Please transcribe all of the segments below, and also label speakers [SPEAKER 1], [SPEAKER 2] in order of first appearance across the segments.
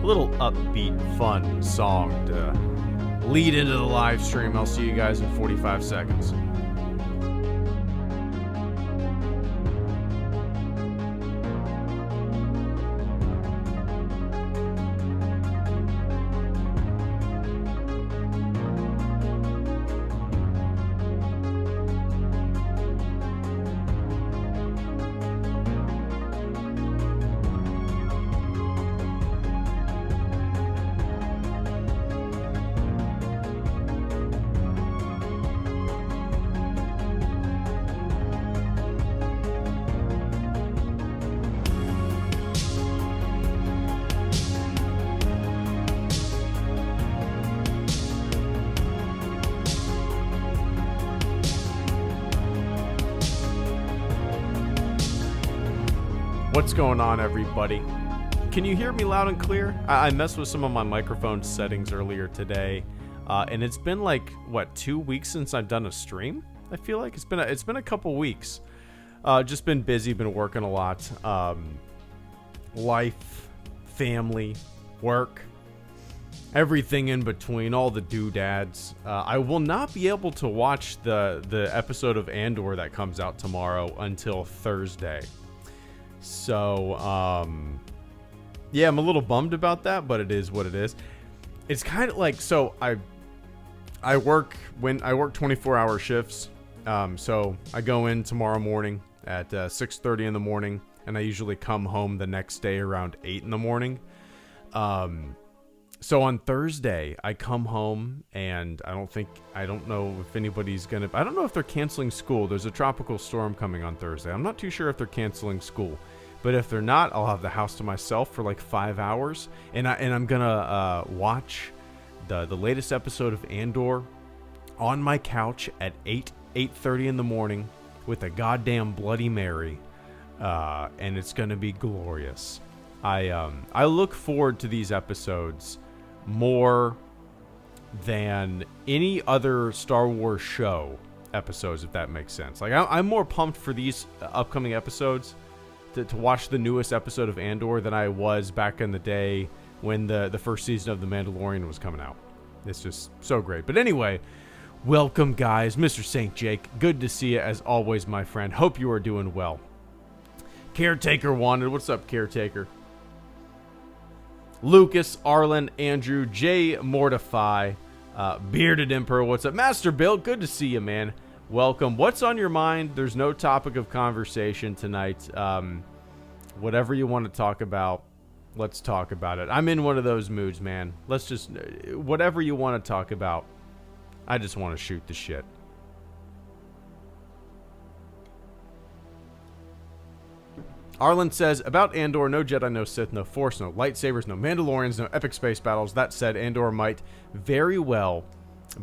[SPEAKER 1] A little upbeat, fun song to lead into the live stream. I'll see you guys in 45 seconds. What's going on, everybody? Can you hear me loud and clear? I messed with some of my microphone settings earlier today, and it's been like, what, 2 weeks since I've done a stream? I feel like it's been a couple weeks. Just been busy, been working a lot. Life, family, work, everything in between, all the doodads. I will not be able to watch the episode of Andor that comes out tomorrow until Thursday. So, yeah, I'm a little bummed about that, but it is what it is. It's kind of like, so I work 24-hour shifts. So I go in tomorrow morning at 6:30 in the morning, and I usually come home the next day around 8 in the morning. So on Thursday, I come home, and I don't know if anybody's I don't know if they're canceling school. There's a tropical storm coming on Thursday. I'm not too sure if they're canceling school. But if they're not, I'll have the house to myself for like 5 hours, and I'm gonna watch the latest episode of Andor on my couch at 8:30 in the morning with a goddamn Bloody Mary, and it's gonna be glorious. I look forward to these episodes more than any other Star Wars show episodes, if that makes sense. Like I'm more pumped for these upcoming episodes to watch the newest episode of Andor than I was back in the day when the first season of The Mandalorian was coming out. It's just so great. But anyway, welcome, guys. Mr. St. Jake, good to see you as always, my friend. Hope you are doing well. Caretaker Wanted, what's up, Caretaker? Lucas, Arlen, Andrew, Jay Mortify, Bearded Emperor, what's up? Master Bill, good to see you, man. Welcome. What's on your mind? There's no topic of conversation tonight. Whatever you want to talk about, let's talk about it. I'm in one of those moods, man. Let's just, whatever you want to talk about, I just want to shoot the shit. Arlen says, about Andor, no Jedi, no Sith, no Force, no lightsabers, no Mandalorians, no epic space battles. That said, Andor might very well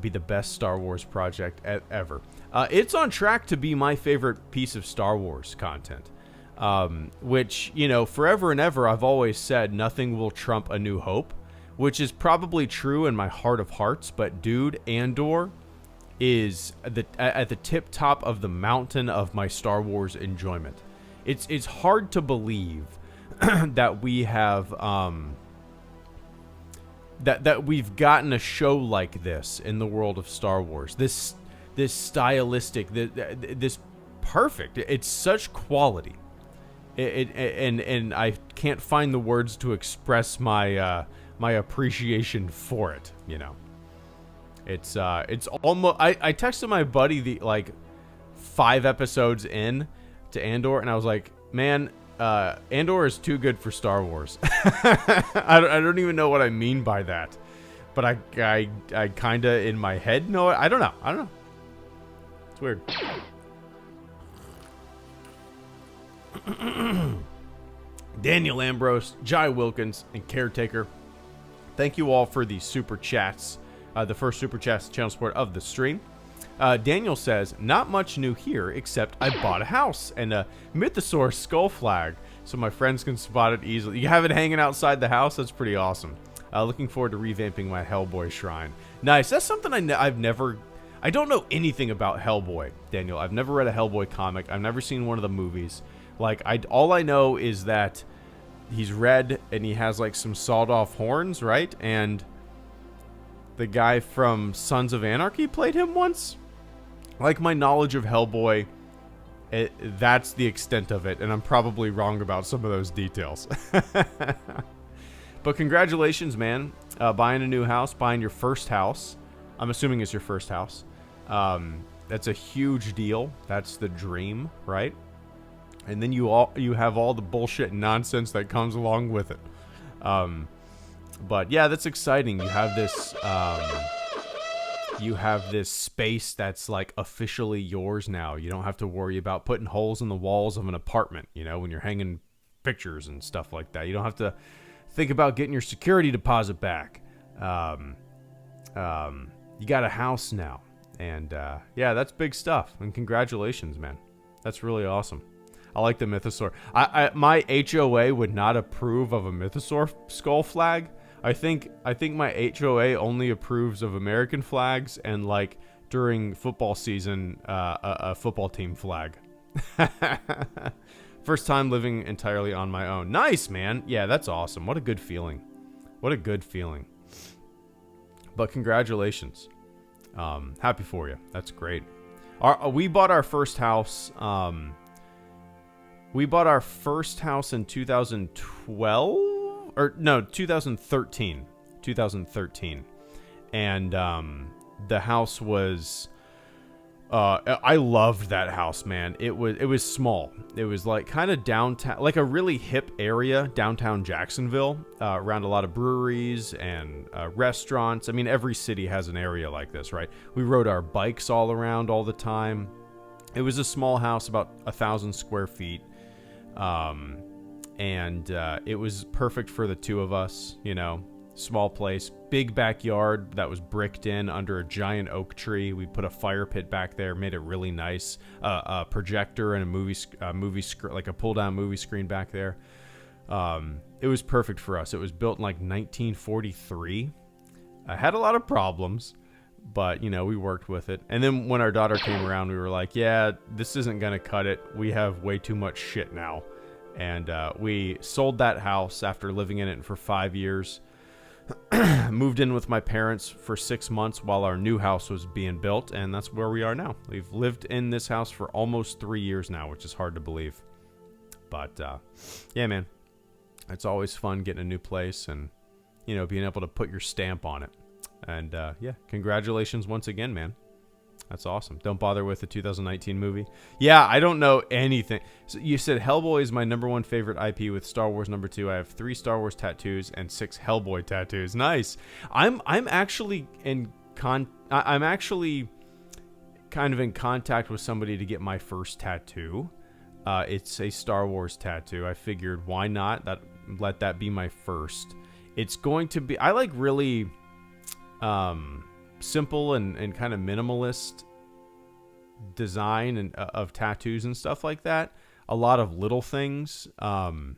[SPEAKER 1] be the best Star Wars project ever. It's on track to be my favorite piece of Star Wars content, which, you know, forever and ever I've always said nothing will trump A New Hope, which is probably true in my heart of hearts, but dude, Andor is at the tip top of the mountain of my Star Wars enjoyment. It's hard to believe that we have that we've gotten a show like this in the world of Star Wars. This stylistic, this perfect. It's such quality. And I can't find the words to express my my appreciation for it. You know, it's almost. I texted my buddy like 5 episodes in to Andor, and I was like, man, Andor is too good for Star Wars. I don't even know what I mean by that, but I kind of in my head know it. I don't know. It's weird. Daniel Ambrose, Jai Wilkins, and Caretaker, thank you all for the super chats. The first super chats channel support of the stream. Daniel says, not much new here, except I bought a house and a Mythosaur skull flag, so my friends can spot it easily. You have it hanging outside the house? That's pretty awesome. Looking forward to revamping my Hellboy shrine. Nice. That's something I don't know anything about Hellboy, Daniel. I've never read a Hellboy comic. I've never seen one of the movies. Like, all I know is that he's red and he has like some sawed off horns, right? And the guy from Sons of Anarchy played him once. Like, my knowledge of Hellboy, that's the extent of it, and I'm probably wrong about some of those details. But congratulations, man. Buying a new house, buying your first house. I'm assuming it's your first house. That's a huge deal. That's the dream, right? And then you have all the bullshit and nonsense that comes along with it. But yeah, that's exciting. You have this space that's like officially yours now. You don't have to worry about putting holes in the walls of an apartment, you know, when you're hanging pictures and stuff like that. You don't have to think about getting your security deposit back. You got a house now. And yeah, that's big stuff. And congratulations, man. That's really awesome. I like the Mythosaur. My HOA would not approve of a Mythosaur skull flag. I think my HOA only approves of American flags and, like, during football season, a football team flag. First time living entirely on my own. Nice, man. Yeah, that's awesome. What a good feeling. What a good feeling. But congratulations. Happy for you. That's great. We bought our first house. We bought our first house in 2012. Or no, 2013. 2013. And the house was I loved that house, man. It was small. It was like kind of downtown, like a really hip area, downtown Jacksonville, around a lot of breweries and restaurants. I mean, every city has an area like this, right? We rode our bikes all around all the time. It was a small house, about 1,000 square feet. And it was perfect for the two of us, you know, small place, big backyard that was bricked in under a giant oak tree. We put a fire pit back there, made it really nice, a projector and a movie like a pull down movie screen back there. It was perfect for us. It was built in like 1943. I had a lot of problems, but you know, we worked with it. And then when our daughter came around, we were like, yeah, this isn't going to cut it. We have way too much shit now. And we sold that house after living in it for 5 years. Moved in with my parents for 6 months while our new house was being built, and that's where we are now. We've lived in this house for almost 3 years now, which is hard to believe. But yeah, man, it's always fun getting a new place and, you know, being able to put your stamp on it. And yeah, congratulations once again, man. That's awesome. Don't bother with the 2019 movie. Yeah, I don't know anything. So you said Hellboy is my number 1 favorite IP with Star Wars number 2. I have 3 Star Wars tattoos and 6 Hellboy tattoos. Nice. I'm actually kind of in contact with somebody to get my first tattoo. It's a Star Wars tattoo. I figured why not let that be my first. It's going to be, I like really simple and kind of minimalist design and of tattoos and stuff like that. A lot of little things. The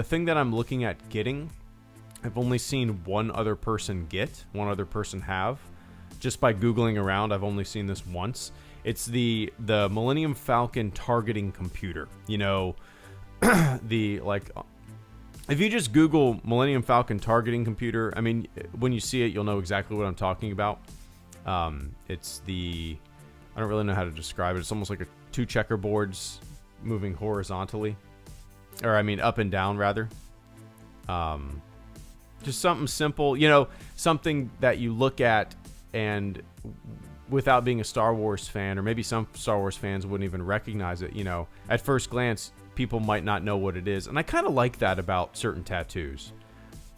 [SPEAKER 1] thing that I'm looking at getting, I've only seen one other person have. Just by Googling around, I've only seen this once. It's the Millennium Falcon targeting computer. You know, if you just Google Millennium Falcon targeting computer, I mean, when you see it, you'll know exactly what I'm talking about. It's I don't really know how to describe it. It's almost like 2 checkerboards moving horizontally. Or, I mean, up and down, rather. Just something simple. You know, something that you look at and without being a Star Wars fan, or maybe some Star Wars fans wouldn't even recognize it, you know. At first glance, people might not know what it is. And I kind of like that about certain tattoos.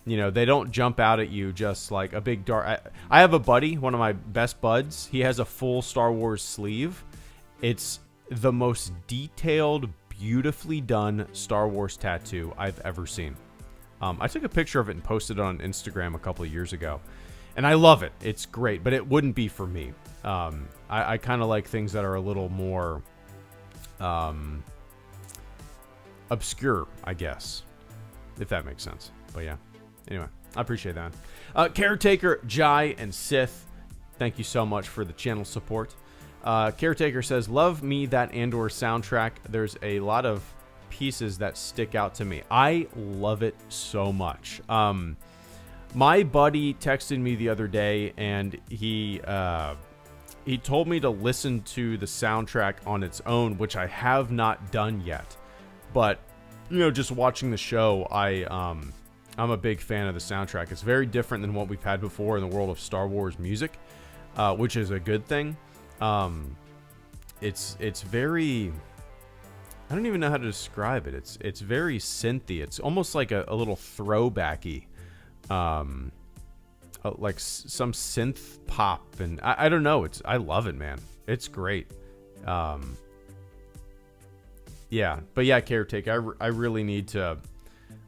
[SPEAKER 1] You know, they don't jump out at you just like a big dark... I have a buddy, one of my best buds. He has a full Star Wars sleeve. It's the most detailed, beautifully done Star Wars tattoo I've ever seen. I took a picture of it and posted it on Instagram a couple of years ago. And I love it. It's great, but it wouldn't be for me. I kind of like things that are a little more... obscure, I guess, if that makes sense. But yeah, anyway, I appreciate that. Caretaker, Jai, and Sith, thank you so much for the channel support. Caretaker says, love me that Andor soundtrack. There's a lot of pieces that stick out to me. I love it so much. My buddy texted me the other day, and he told me to listen to the soundtrack on its own, which I have not done yet. But, you know, just watching the show, I'm a big fan of the soundtrack. It's very different than what we've had before in the world of Star Wars music, which is a good thing. It's very, I don't even know how to describe it. It's very synthy. It's almost like a little throwbacky, like some synth pop, and I don't know. I love it, man. It's great. Yeah, but yeah, Caretaker, I really need to,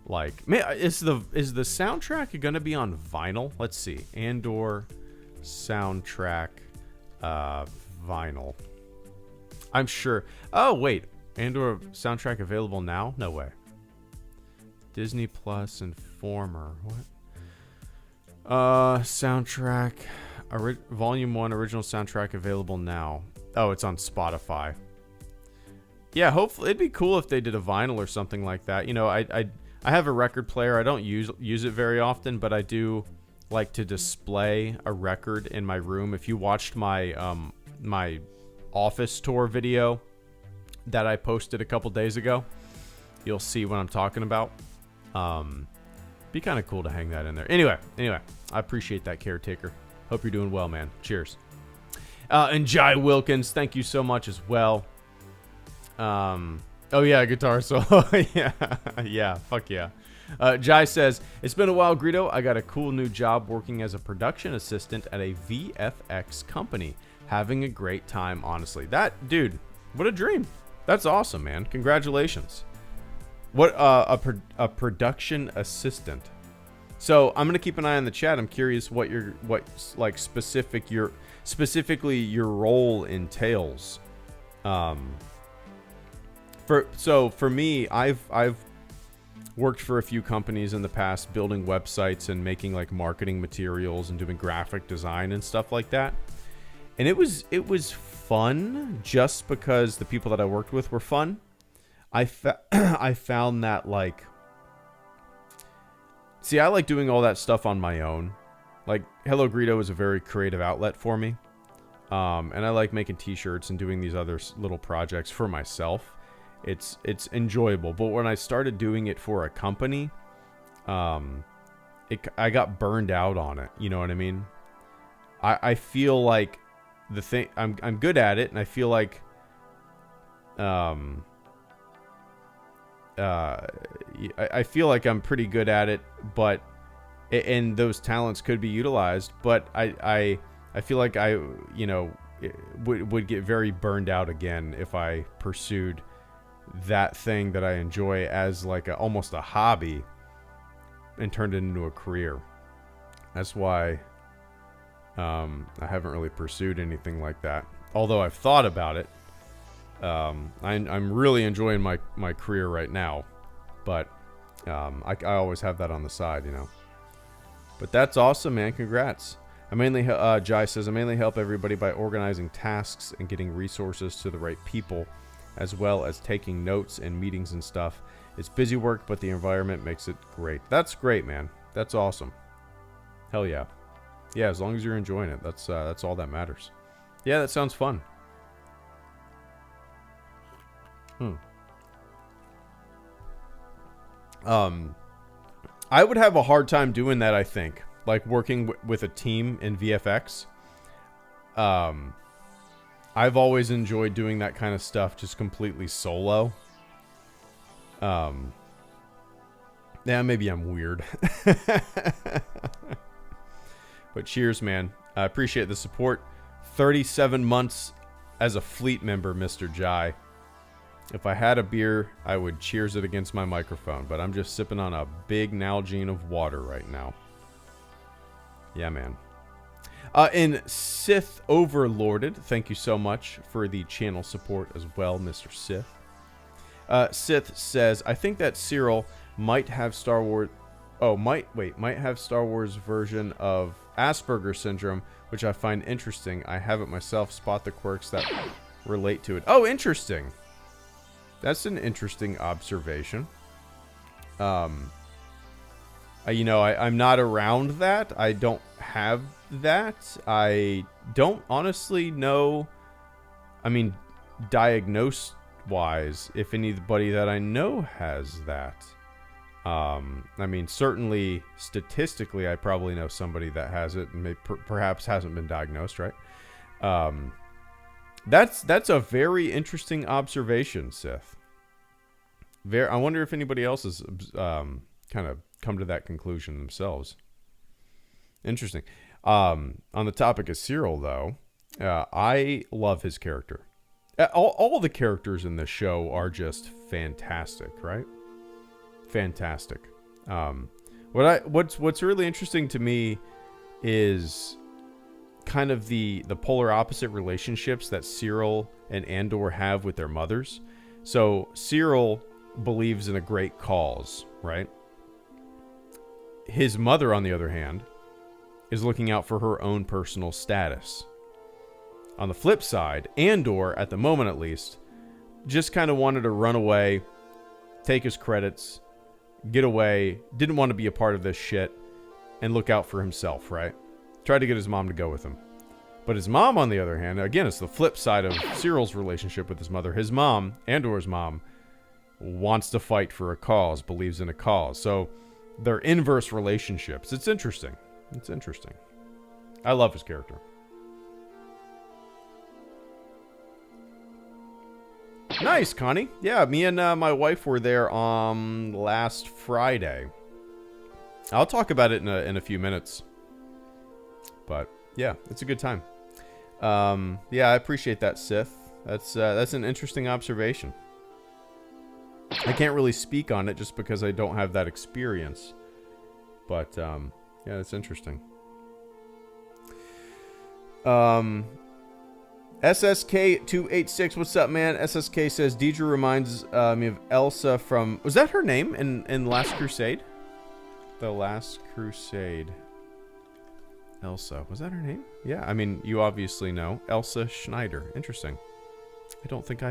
[SPEAKER 1] like, man, is the soundtrack gonna be on vinyl? Let's see, Andor soundtrack, vinyl. I'm sure. Oh wait, Andor soundtrack available now? No way. Disney Plus Informer. What? Soundtrack, Volume 1 original soundtrack available now. Oh, it's on Spotify. Yeah, hopefully it'd be cool if they did a vinyl or something like that. You know, I have a record player. I don't use it very often, but I do like to display a record in my room. If you watched my my office tour video that I posted a couple days ago, you'll see what I'm talking about. Be kind of cool to hang that in there. Anyway, I appreciate that, Caretaker. Hope you're doing well, man. Cheers. And Jai Wilkins, thank you so much as well. Oh yeah, guitar solo. yeah, fuck yeah. Jai says, it's been a while, Greedo. I got a cool new job working as a production assistant at a VFX company. Having a great time, honestly. That, dude, what a dream. That's awesome, man. Congratulations. What, a production assistant. So I'm gonna keep an eye on the chat. I'm curious what specifically your role entails. For me, I've worked for a few companies in the past building websites and making like marketing materials and doing graphic design and stuff like that. And it was fun just because the people that I worked with were fun. I found that, like, see, I like doing all that stuff on my own. Like, HelloGreedo is a very creative outlet for me. And I like making t-shirts and doing these other little projects for myself. It's enjoyable. But when I started doing it for a company, I got burned out on it. You know what I mean? I feel like I'm good at it, and I feel like I feel like I'm pretty good at it, but and those talents could be utilized, but I feel like I would get very burned out again if I pursued that thing that I enjoy as like almost a hobby and turned it into a career. That's why I haven't really pursued anything like that, although I've thought about it. I'm really enjoying my career right now, but I always have that on the side, you know. But that's awesome, man. Congrats. Jai says, I mainly help everybody by organizing tasks and getting resources to the right people, as well as taking notes and meetings and stuff. It's busy work, but the environment makes it great. That's great, man. That's awesome. Hell yeah. Yeah, as long as you're enjoying it, that's all that matters. Yeah, that sounds fun. I would have a hard time doing that, I think. Like working with a team in VFX. I've always enjoyed doing that kind of stuff just completely solo. Yeah, maybe I'm weird. But cheers, man. I appreciate the support. 37 months as a fleet member, Mr. Jai. If I had a beer, I would cheers it against my microphone, but I'm just sipping on a big Nalgene of water right now. Yeah, man. And Sith Overlorded, thank you so much for the channel support as well, Mr. Sith. Sith says, I think that Cyril might have Star Wars... Oh, might have Star Wars version of Asperger's syndrome, which I find interesting. I have it myself. Spot the quirks that relate to it. Oh, interesting. That's an interesting observation. I'm not around that. I don't have that. I don't honestly know. I mean, diagnosed-wise, if anybody that I know has that. I mean, certainly, statistically, I probably know somebody that has it and perhaps hasn't been diagnosed, right? That's a very interesting observation, Sith. I wonder if anybody else has kind of come to that conclusion themselves. Interesting. On the topic of Cyril, though, I love his character. All the characters in this show are just fantastic, right? Fantastic. What's really interesting to me is kind of the polar opposite relationships that Cyril and Andor have with their mothers. So Cyril believes in a great cause, right? His mother, on the other hand, is looking out for her own personal status. On the flip side, Andor, at the moment at least, just kind of wanted to run away, take his credits, get away, didn't want to be a part of this shit, and look out for himself, right? Tried to get his mom to go with him. But his mom, on the other hand, again, it's the flip side of Cyril's relationship with his mother. His mom, Andor's mom, wants to fight for a cause, believes in a cause. So they're inverse relationships. It's interesting. It's interesting. I love his character. Nice, Connie. Yeah, me and my wife were there last Friday. I'll talk about it in a few minutes. But yeah, it's a good time. Yeah, I appreciate that, Sith. That's an interesting observation. I can't really speak on it just because I don't have that experience. But yeah, it's interesting. SSK286, what's up, man? SSK says Deidre reminds me of Elsa from... Was that her name in Last Crusade? The Last Crusade. Elsa. Was that her name? Yeah, I mean, you obviously know. Elsa Schneider. Interesting. I don't think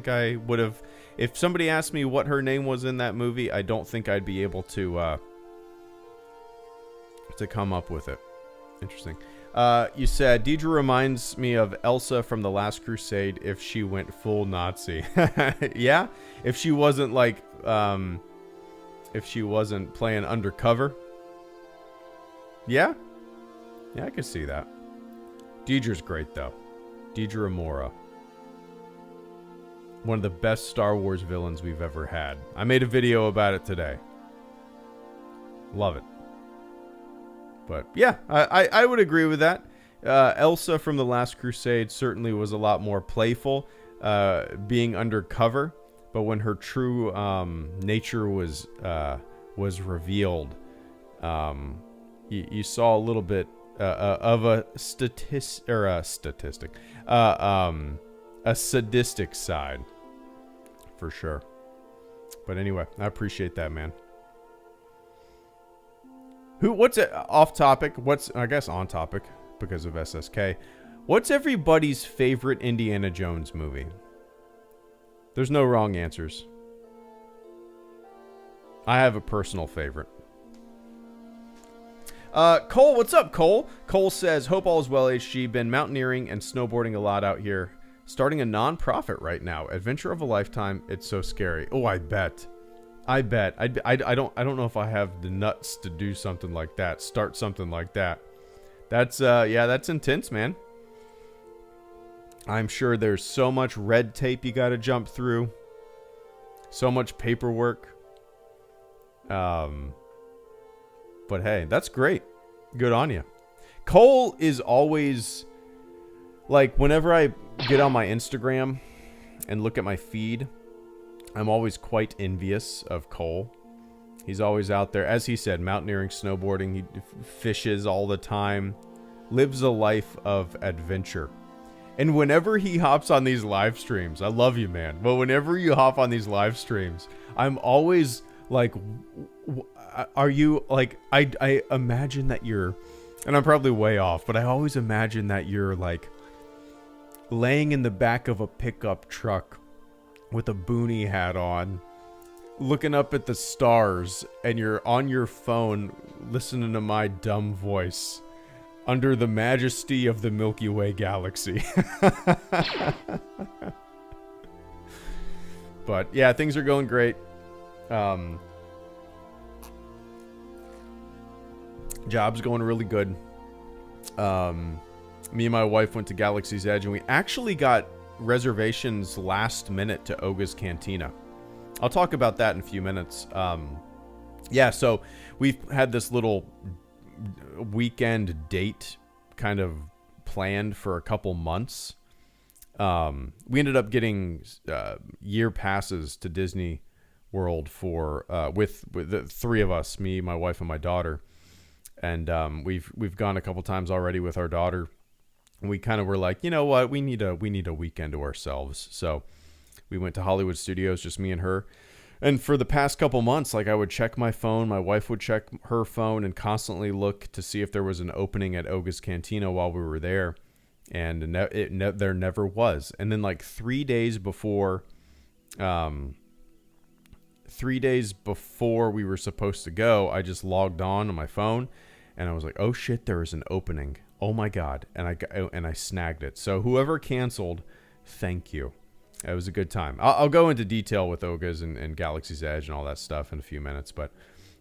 [SPEAKER 1] I would have... If somebody asked me what her name was in that movie, I don't think I'd be able to come up with it. Interesting. You said, Deidre reminds me of Elsa from The Last Crusade if she went full Nazi. Yeah? If she wasn't like... if she wasn't playing undercover. Yeah? Yeah, I could see that. Deidre's great, though. Deidre Amora. One of the best Star Wars villains we've ever had. I made a video about it today. Love it. But yeah, I would agree with that. Elsa from The Last Crusade certainly was a lot more playful, being undercover. But when her true nature was revealed, you saw a little bit of a sadistic side, for sure. But anyway, I appreciate that, man. What's off topic? I guess on topic because of SSK. What's everybody's favorite Indiana Jones movie? There's no wrong answers. I have a personal favorite. Cole, what's up, Cole? Cole says, hope all is well, HG. Been mountaineering and snowboarding a lot out here. Starting a non-profit right now. Adventure of a lifetime. It's so scary. Oh, I bet. I don't know if I have the nuts to do something like that. Start something like that. That's that's intense, man. I'm sure there's so much red tape you got to jump through. So much paperwork. But hey, that's great. Good on you. Cole is always, like, whenever I get on my Instagram and look at my feed, I'm always quite envious of Cole. He's always out there, as he said, mountaineering, snowboarding. He fishes all the time, lives a life of adventure. And whenever he hops on these live streams, I love you, man, but whenever you hop on these live streams, I'm always like, are you, like, I imagine that you're, and I'm probably way off, but I always imagine that you're, like, laying in the back of a pickup truck with a boonie hat on, looking up at the stars, and you're on your phone listening to my dumb voice under the majesty of the Milky Way galaxy. But yeah, things are going great. Job's going really good. Me and my wife went to Galaxy's Edge, and we actually got reservations last minute to Oga's Cantina. I'll talk about that in a few minutes. Yeah, so we've had this little weekend date kind of planned for a couple months. We ended up getting year passes to Disney World for with the three of us, me, my wife, and my daughter. And we've gone a couple times already with our daughter. And we kind of were like, you know what, we need a weekend to ourselves. So we went to Hollywood Studios, just me and her. And for the past couple months, like, I would check my phone, my wife would check her phone, and constantly look to see if there was an opening at Oga's Cantina while we were there. And there never was. And then like 3 days before we were supposed to go, I just logged on my phone, and I was like, oh shit, there is an opening. Oh my God. And I snagged it. So whoever canceled, thank you. It was a good time. I'll go into detail with Oga's and Galaxy's Edge and all that stuff in a few minutes. But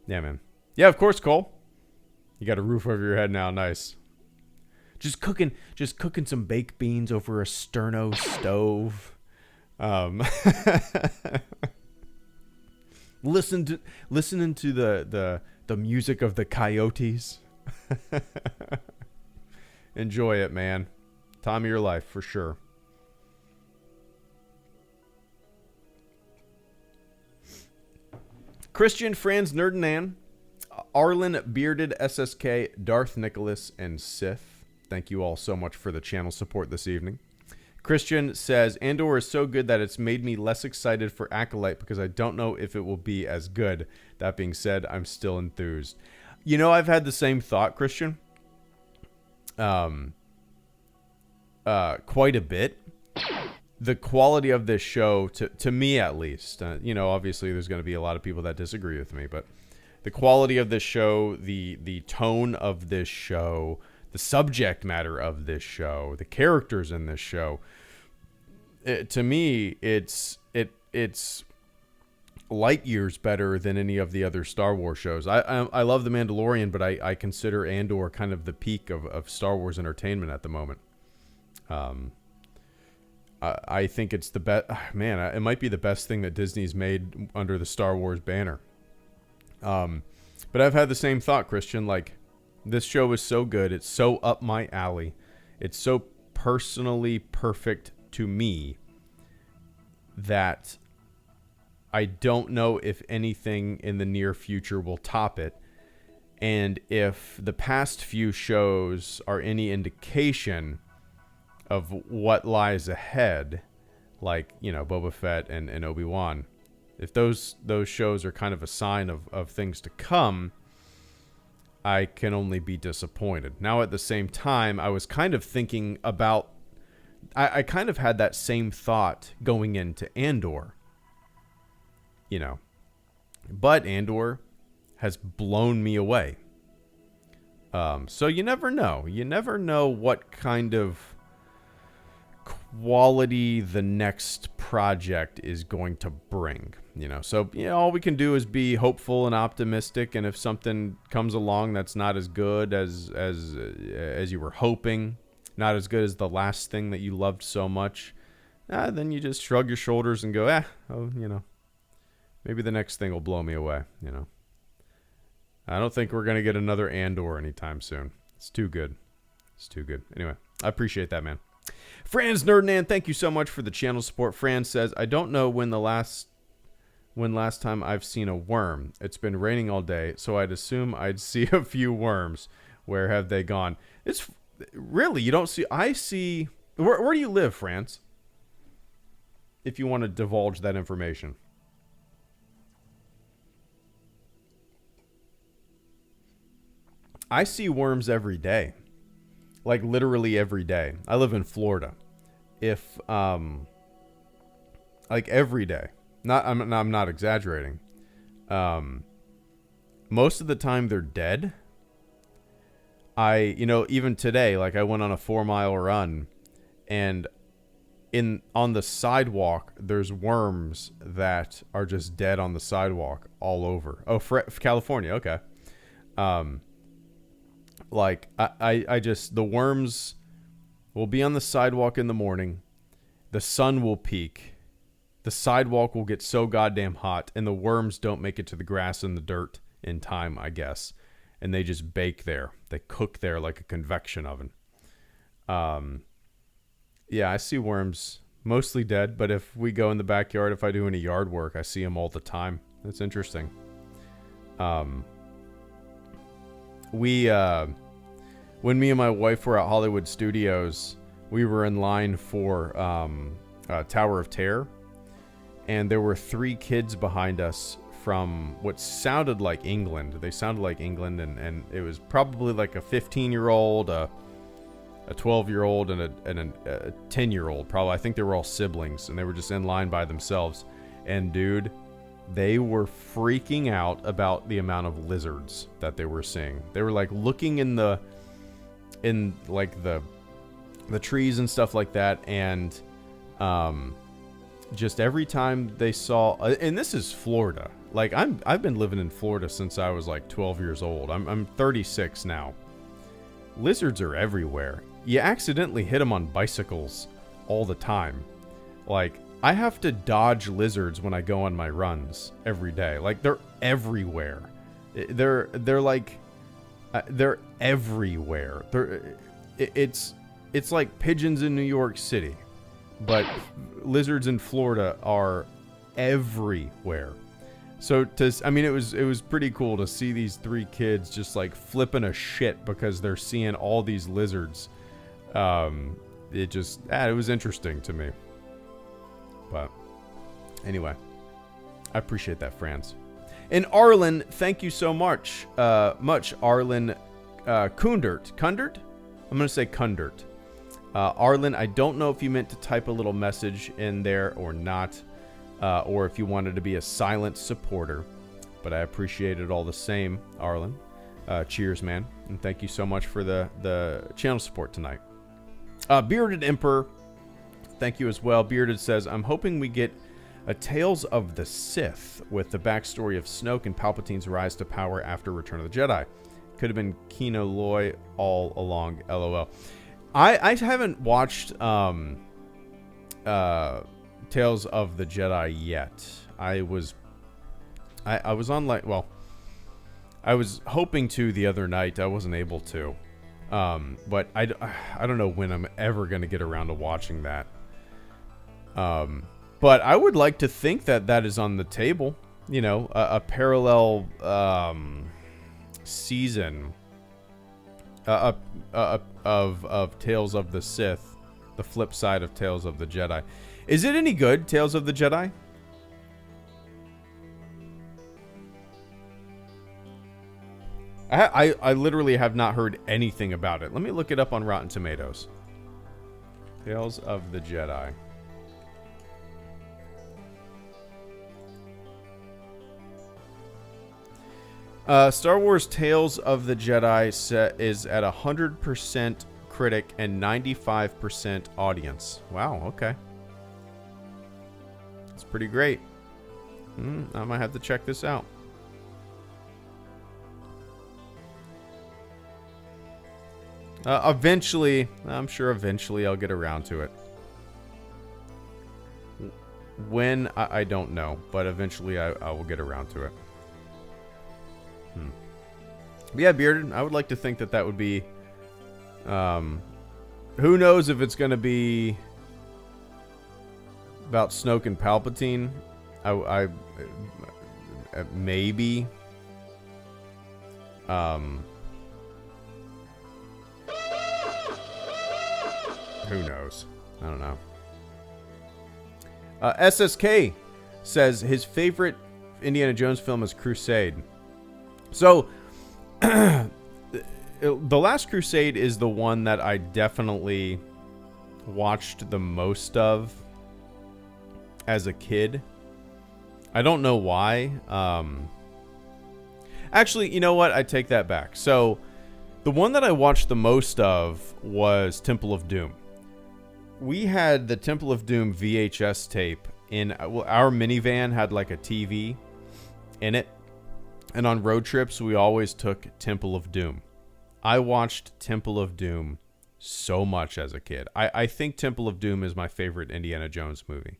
[SPEAKER 1] yeah, man. Yeah, of course, Cole. You got a roof over your head now. Nice. Just cooking some baked beans over a sterno stove. Listening to the music of the coyotes. Enjoy it, man. Time of your life for sure. Christian, Franz, Nerdanan, Arlen, Bearded, SSK, Darth Nicholas, and Sith. Thank you all so much for the channel support this evening. Christian says, Andor is so good that it's made me less excited for Acolyte because I don't know if it will be as good. That being said, I'm still enthused. You know, I've had the same thought, Christian. Quite a bit. The quality of this show, to me at least, you know, obviously there's going to be a lot of people that disagree with me, but the quality of this show, the tone of this show, the subject matter of this show, the characters in this show, to me, it's light years better than any of the other Star Wars shows. I love The Mandalorian, but I consider Andor kind of the peak of Star Wars entertainment at the moment. I think it's the best. Man, it might be the best thing that Disney's made under the Star Wars banner. But I've had the same thought, Christian. Like, this show is so good. It's so up my alley. It's so personally perfect to me that I don't know if anything in the near future will top it. And if the past few shows are any indication of what lies ahead, like, you know, Boba Fett and Obi-Wan, if those shows are kind of a sign of things to come, I can only be disappointed. Now, at the same time, I was kind of thinking about, I kind of had that same thought going into Andor, you know, but Andor has blown me away. So you never know. You never know what kind of quality the next project is going to bring, you know. So, you know, all we can do is be hopeful and optimistic, and if something comes along that's not as good as you were hoping, not as good as the last thing that you loved so much, then you just shrug your shoulders and go, you know, maybe the next thing will blow me away, you know. I don't think we're going to get another Andor anytime soon. It's too good. It's too good. Anyway, I appreciate that, man. Franz Nerdnan, thank you so much for the channel support. Franz says, I don't know when last time I've seen a worm. It's been raining all day, so I'd assume I'd see a few worms. Where have they gone? It's really, you don't see, I see, where do you live, Franz? If you want to divulge that information. I see worms every day. Like, literally every day. I live in Florida. If like every day. I'm not exaggerating. Most of the time they're dead. Even today, like I went on a 4-mile run, and on the sidewalk, there's worms that are just dead on the sidewalk all over. Oh, California. Okay. Like I just, the worms will be on the sidewalk in the morning. The sun will peak. The sidewalk will get so goddamn hot, and the worms don't make it to the grass and the dirt in time, I guess. And they just bake there. They cook there like a convection oven. Yeah, I see worms mostly dead, but if we go in the backyard, if I do any yard work, I see them all the time. That's interesting. When me and my wife were at Hollywood Studios, we were in line for Tower of Terror, and there were 3 kids behind us from what sounded like England. They sounded like England, and it was probably like a 15-year-old, a 12-year-old, and a 10-year-old. Probably, I think they were all siblings, and they were just in line by themselves. And dude, they were freaking out about the amount of lizards that they were seeing. They were like looking in the trees and stuff like that, and just every time they saw, and this is Florida. Like I've been living in Florida since I was like 12 years old. I'm 36 now. Lizards are everywhere. You accidentally hit them on bicycles all the time. Like I have to dodge lizards when I go on my runs every day. Like they're everywhere. They're like they're everywhere. It's like pigeons in New York City, but lizards in Florida are everywhere. So it was pretty cool to see these 3 kids just like flipping a shit because they're seeing all these lizards. It was interesting to me. But anyway, I appreciate that, Franz. And Arlen, thank you so much. Arlen Kundert. Kundert? I'm going to say Kundert. Arlen, I don't know if you meant to type a little message in there or not, or if you wanted to be a silent supporter, but I appreciate it all the same, Arlen. Cheers, man, and thank you so much for the channel support tonight. Bearded Emperor, thank you as well. Bearded says, I'm hoping we get a Tales of the Sith with the backstory of Snoke and Palpatine's rise to power after Return of the Jedi. Could have been Kino Loy all along, LOL. I haven't watched Tales of the Jedi yet. I was on I was hoping to the other night. I wasn't able to. But I don't know when I'm ever going to get around to watching that. But I would like to think that is on the table. You know, a parallel season of Tales of the Sith, the flip side of Tales of the Jedi. Is it any good, Tales of the Jedi? I literally have not heard anything about it. Let me look it up on Rotten Tomatoes. Tales of the Jedi. Star Wars Tales of the Jedi is at 100% critic and 95% audience. Wow, okay. That's pretty great. I might have to check this out. Eventually, I'm sure eventually I'll get around to it. When, I don't know, but eventually I will get around to it. But yeah, Bearded, I would like to think that would be, who knows if it's going to be about Snoke and Palpatine. I maybe. Who knows? I don't know. SSK says his favorite Indiana Jones film is Crusade. So, The Last Crusade is the one that I definitely watched the most of. as a kid. I don't know why. Actually, you know what? I take that back. So, the one that I watched the most of was Temple of Doom. We had the Temple of Doom VHS tape in our minivan, had like a TV in it. And on road trips, we always took Temple of Doom. I watched Temple of Doom so much as a kid. I think Temple of Doom is my favorite Indiana Jones movie.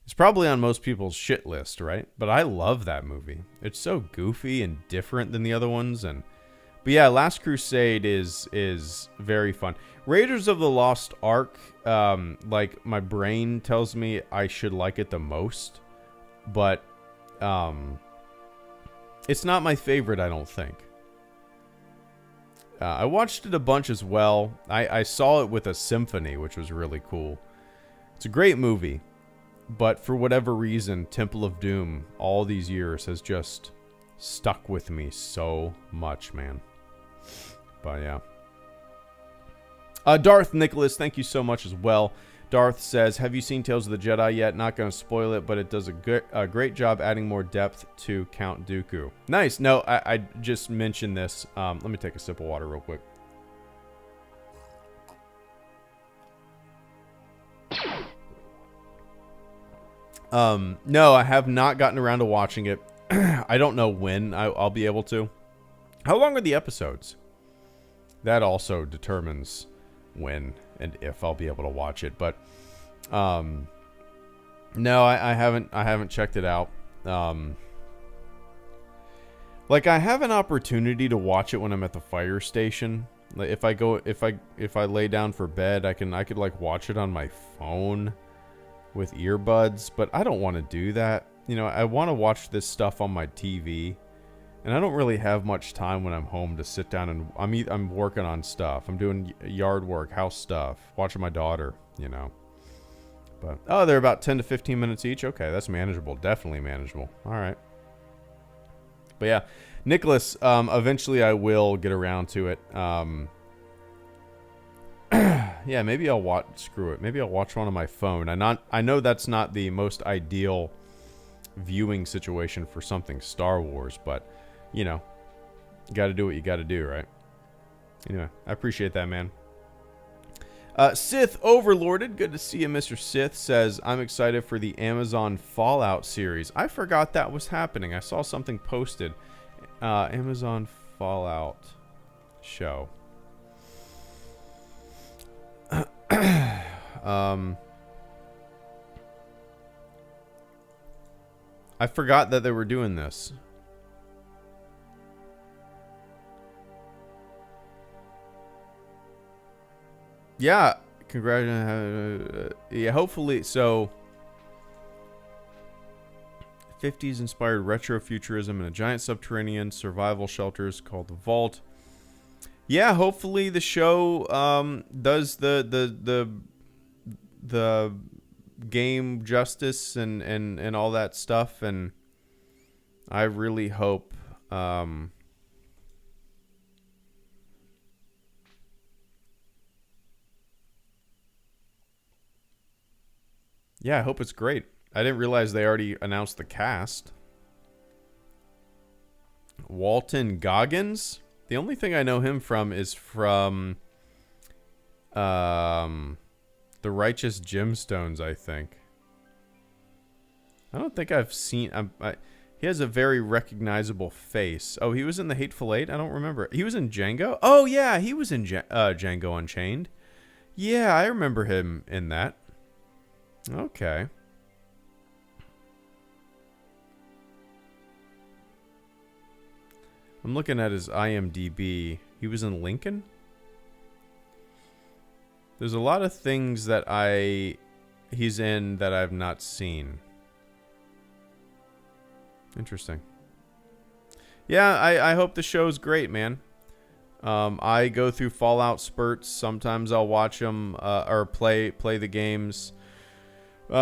[SPEAKER 1] It's probably on most people's shit list, right? But I love that movie. It's so goofy and different than the other ones. But yeah, Last Crusade is very fun. Raiders of the Lost Ark, like my brain tells me I should like it the most, but it's not my favorite, I don't think. I watched it a bunch as well. I saw it with a symphony, which was really cool. It's a great movie. But for whatever reason, Temple of Doom, all these years, has just stuck with me so much, man. But yeah. Darth Nicholas, thank you so much as well. Darth says, have you seen Tales of the Jedi yet? Not going to spoil it, but it does a great job adding more depth to Count Dooku. Nice. No, I just mentioned this. Let me take a sip of water real quick. No, I have not gotten around to watching it. I don't know when I'll be able to. How long are the episodes? That also determines when and if I'll be able to watch it. But, no, I haven't checked it out. Like I have an opportunity to watch it when I'm at the fire station. Like if I lay down for bed, I could like watch it on my phone with earbuds, but I don't want to do that. You know, I want to watch this stuff on my TV, and I don't really have much time when I'm home to sit down and I'm working on stuff. I'm doing yard work, house stuff, watching my daughter, you know. But they're about 10 to 15 minutes each. Okay, that's manageable. Definitely manageable. All right. But yeah, Nicholas, eventually I will get around to it. Yeah, maybe I'll watch. Screw it. Maybe I'll watch one on my phone. I know that's not the most ideal viewing situation for something Star Wars, but you know, you got to do what you got to do, right? Anyway, I appreciate that, man. Sith Overlorded, good to see you, Mr. Sith, says, I'm excited for the Amazon Fallout series. I forgot that was happening. I saw something posted. Amazon Fallout show. I forgot that they were doing this. Yeah, congratulations. Yeah, hopefully. So, 50s inspired retro futurism in a giant subterranean survival shelters called the Vault. Yeah, hopefully the show does the game justice and all that stuff, and I really hope yeah, I hope it's great. I didn't realize they already announced the cast. Walton Goggins? The only thing I know him from is from The Righteous Gemstones, I think. I don't think I've seen... he has a very recognizable face. Oh, he was in The Hateful Eight? I don't remember. He was in Django? Oh, yeah, he was in Django Unchained. Yeah, I remember him in that. Okay. I'm looking at his IMDb. He was in Lincoln? There's a lot of things that he's in that I've not seen. Interesting. Yeah, I hope the show's great, man. I go through Fallout spurts. Sometimes I'll watch them or play the games. You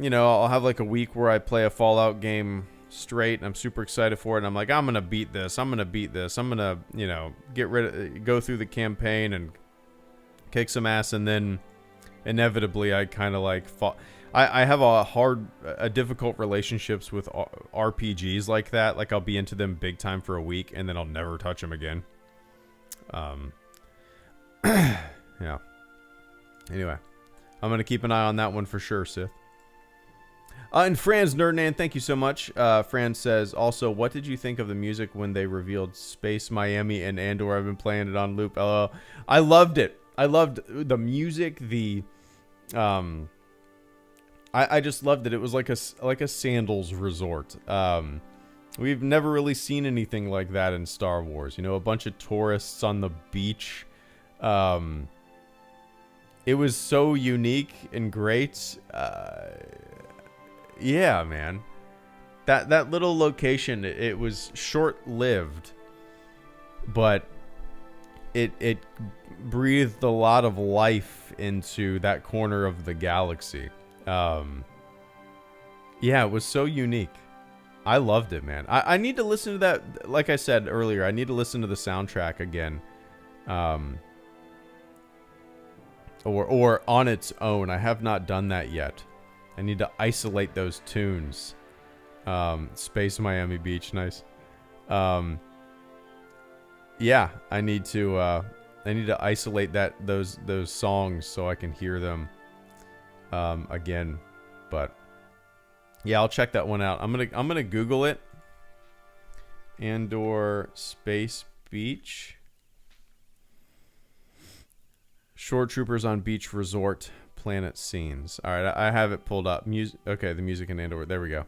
[SPEAKER 1] know, I'll have like a week where I play a Fallout game straight, and I'm super excited for it, and I'm like, I'm gonna beat this. I'm gonna, you know, go through the campaign and kick some ass, and then inevitably I kind of like I have a difficult relationships with RPGs like that. Like I'll be into them big time for a week and then I'll never touch them again. Yeah. Anyway, I'm gonna keep an eye on that one for sure, Sith. And Franz Nerdnan, thank you so much. Franz says, also, what did you think of the music when they revealed Space Miami and Andor? I've been playing it on loop. I loved it. I loved the music. I just loved it. It was like a sandals resort. We've never really seen anything like that in Star Wars. You know, a bunch of tourists on the beach. It was so unique and great. Yeah, man. That little location, it was short-lived, but it breathed a lot of life into that corner of the galaxy. Yeah, it was so unique. I loved it, man. I need to listen to that. Like I said earlier, I need to listen to the soundtrack again. Or on its own. I have not done that yet. I need to isolate those tunes. Space Miami Beach, nice. Yeah, I need to isolate those songs so I can hear them again. But yeah, I'll check that one out. I'm gonna Google it. Andor Space Beach. Shore Troopers on Beach Resort Planet Scenes. All right, I have it pulled up. Okay, the music in Andor. There we go.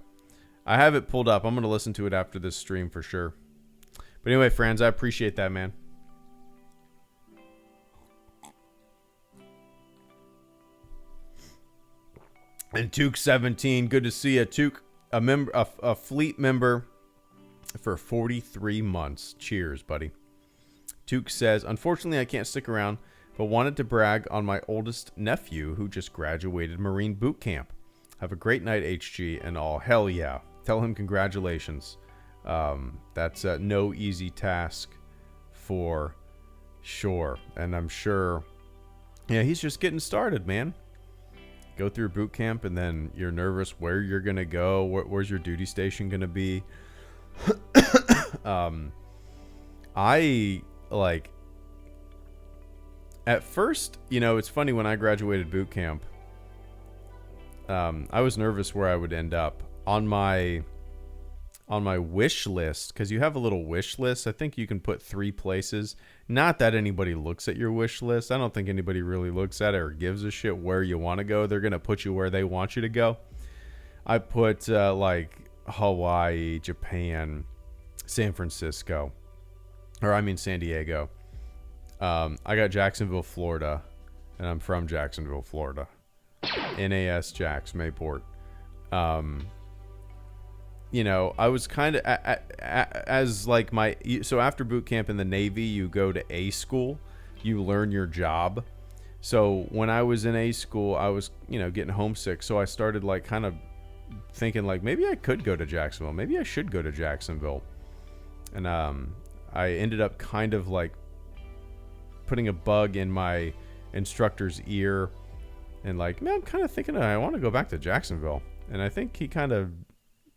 [SPEAKER 1] I have it pulled up. I'm going to listen to it after this stream for sure. But anyway, friends, I appreciate that, man. And Took17, good to see you. Took, a fleet member for 43 months. Cheers, buddy. Took says, unfortunately, I can't stick around, but wanted to brag on my oldest nephew who just graduated Marine boot camp. Have a great night, HG, and all. Hell yeah. Tell him congratulations. That's no easy task for sure. And I'm sure, yeah, he's just getting started, man. Go through boot camp, and then you're nervous where you're going to go. Where's your duty station going to be? At first, you know, it's funny, when I graduated boot camp, I was nervous where I would end up. On my wish list, because you have a little wish list, I think you can put 3 places. Not that anybody looks at your wish list. I don't think anybody really looks at it or gives a shit where you want to go. They're going to put you where they want you to go. I put like Hawaii, Japan, San Francisco, or I mean San Diego. I got Jacksonville, Florida, and I'm from Jacksonville, Florida. NAS Jax, Mayport. You know, I was kind of as like so after boot camp in the Navy, you go to A school, you learn your job. So when I was in A school, I was, you know, getting homesick. So I started like kind of thinking like, maybe I could go to Jacksonville. Maybe I should go to Jacksonville. And I ended up kind of like putting a bug in my instructor's ear and like, man, I'm kind of thinking I want to go back to Jacksonville. And I think he kind of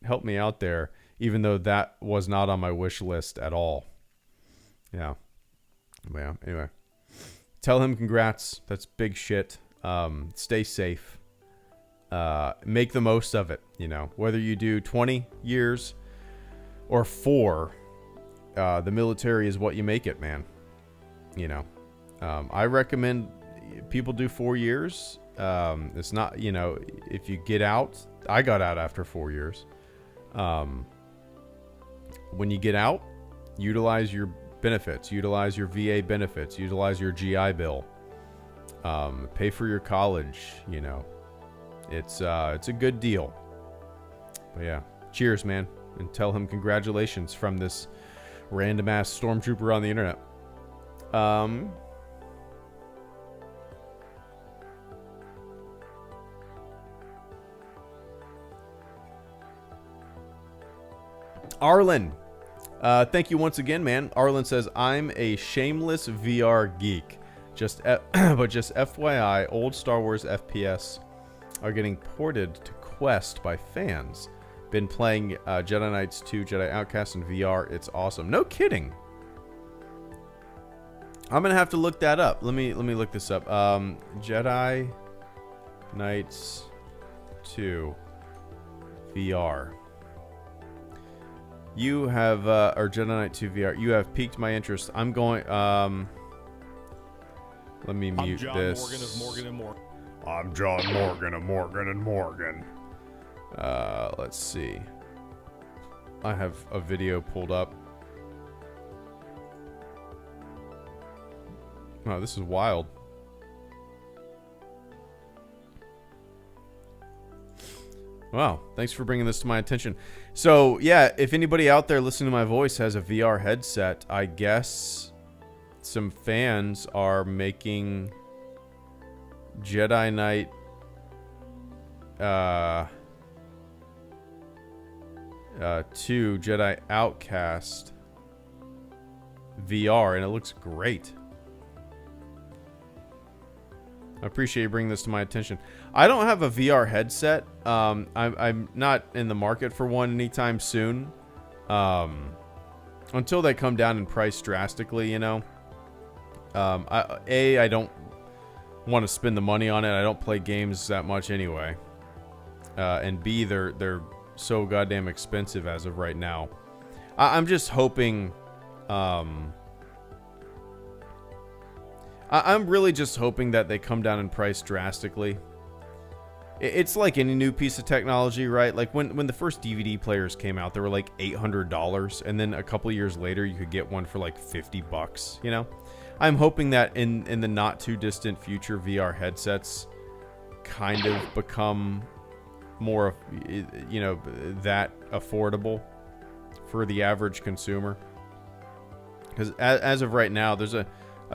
[SPEAKER 1] helped me out there, even though that was not on my wish list at all. Yeah. Yeah. Anyway, tell him congrats. That's big shit. Stay safe. Make the most of it. You know, whether you do 20 years or 4, the military is what you make it, man. You know, I recommend people do 4 years. It's not, you know, if you get out, I got out after 4 years. When you get out, utilize your benefits, utilize your VA benefits, utilize your GI Bill, pay for your college. You know, it's a good deal. But yeah, cheers, man, and tell him congratulations from this random ass stormtrooper on the internet. Arlen, thank you once again, man. Arlen says, I'm a shameless VR geek. But just FYI, old Star Wars FPS are getting ported to Quest by fans. Been playing Jedi Knights 2, Jedi Outcast in VR. It's awesome. No kidding. I'm gonna have to look that up. Let me look this up. Jedi Knights 2 VR. You have or Jedi Knight 2 VR. You have piqued my interest. I'm going. Let me mute this. I'm John Morgan of Morgan and Morgan. I'm John Morgan of Morgan and Morgan. Let's see. I have a video pulled up. Oh, this is wild. Wow, thanks for bringing this to my attention. So, yeah, if anybody out there listening to my voice has a VR headset, I guess some fans are making Jedi Knight 2 Jedi Outcast VR, and it looks great. I appreciate you bringing this to my attention. I don't have a VR headset. I'm not in the market for one anytime soon. Until they come down in price drastically, you know. I don't want to spend the money on it. I don't play games that much anyway. And B, they're so goddamn expensive as of right now. I'm just hoping. I'm really just hoping that they come down in price drastically. It's like any new piece of technology, right? Like when the first DVD players came out, they were like $800, and then a couple years later, you could get one for like $50. You know, I'm hoping that in the not too distant future, VR headsets kind of become more, you know, that affordable for the average consumer. Because as of right now, there's a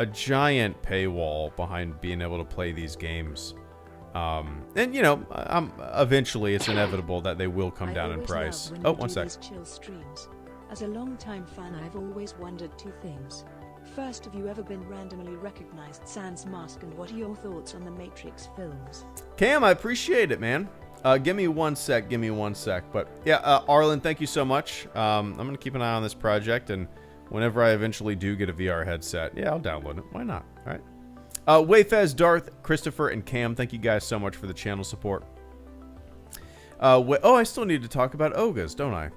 [SPEAKER 1] giant paywall behind being able to play these games. And, you know, eventually it's inevitable that they will come down in price. Oh, one sec.
[SPEAKER 2] Chill streams. As a long-time fan, I've always wondered two things. First, have you ever been randomly recognized sans mask, and what are your thoughts on the Matrix films?
[SPEAKER 1] Cam, I appreciate it, man. Give me one sec. But, yeah, Arlen, thank you so much. I'm going to keep an eye on this project, and whenever I eventually do get a VR headset, yeah, I'll download it. Why not? All right. Wayfez, Darth, Christopher, and Cam, thank you guys so much for the channel support. I still need to talk about Ogas, don't I?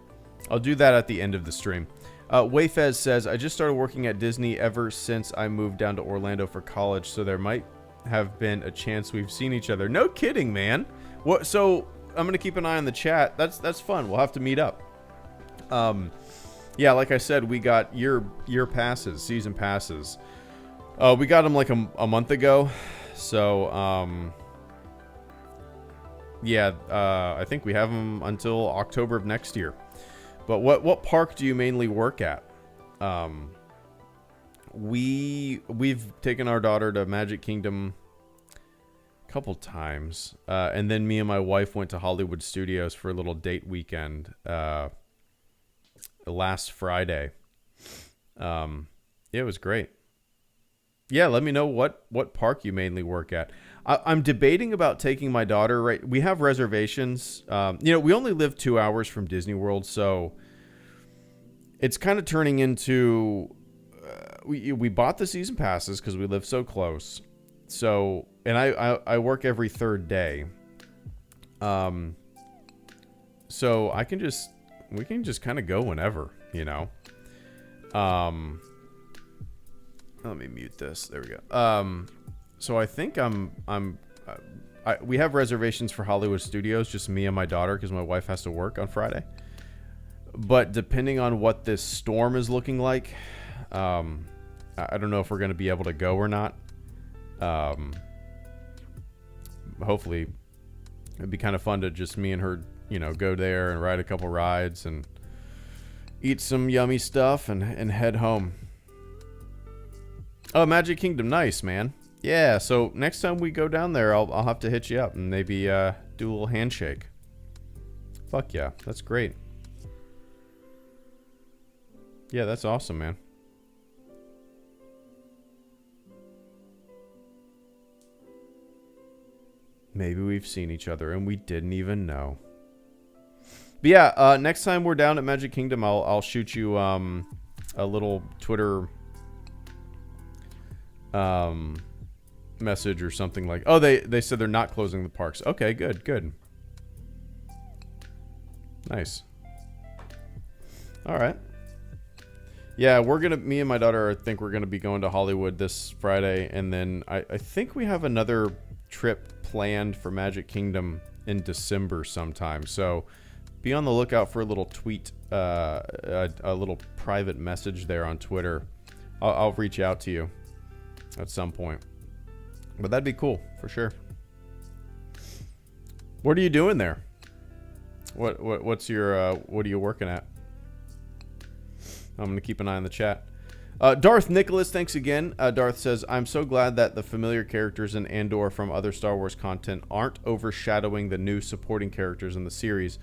[SPEAKER 1] I'll do that at the end of the stream. Wayfez says, I just started working at Disney ever since I moved down to Orlando for college, so there might have been a chance we've seen each other. No kidding, man. What? So I'm going to keep an eye on the chat. That's fun. We'll have to meet up. Yeah, like I said, we got year passes, season passes. We got them like a month ago. So, yeah, I think we have them until October of next year. But what park do you mainly work at? We've taken our daughter to Magic Kingdom a couple times. And then me and my wife went to Hollywood Studios for a little date weekend last Friday. It was great. Yeah, let me know what park you mainly work at. I'm debating about taking my daughter. Right, we have reservations. You know, we only live 2 hours from Disney World, so it's kind of turning into we bought the season passes because we live so close. So, and I work every third day. So we can just kind of go whenever, you know. Let me mute this. There we go. So I think we have reservations for Hollywood Studios, just me and my daughter, because my wife has to work on Friday. But depending on what this storm is looking like, I don't know if we're going to be able to go or not. Hopefully, it'd be kind of fun to just me and her, you know, go there and ride a couple rides and eat some yummy stuff and head home. Oh, Magic Kingdom, nice, man. Yeah, so next time we go down there, I'll have to hit you up and maybe do a little handshake. Fuck yeah, that's great. Yeah, that's awesome, man. Maybe we've seen each other and we didn't even know. But yeah, next time we're down at Magic Kingdom, I'll shoot you a little Twitter message or something like. Oh, they said they're not closing the parks. Okay, good. Nice. All right. Yeah, me and my daughter, I think we're gonna be going to Hollywood this Friday, and then I think we have another trip planned for Magic Kingdom in December sometime. So be on the lookout for a little tweet, a little private message there on Twitter. I'll reach out to you at some point. But that'd be cool for sure. What are you doing there? What's your what are you working at? I'm gonna keep an eye on the chat. Darth Nicholas, thanks again. Darth says, I'm so glad that the familiar characters in Andor from other Star Wars content aren't overshadowing the new supporting characters in the series.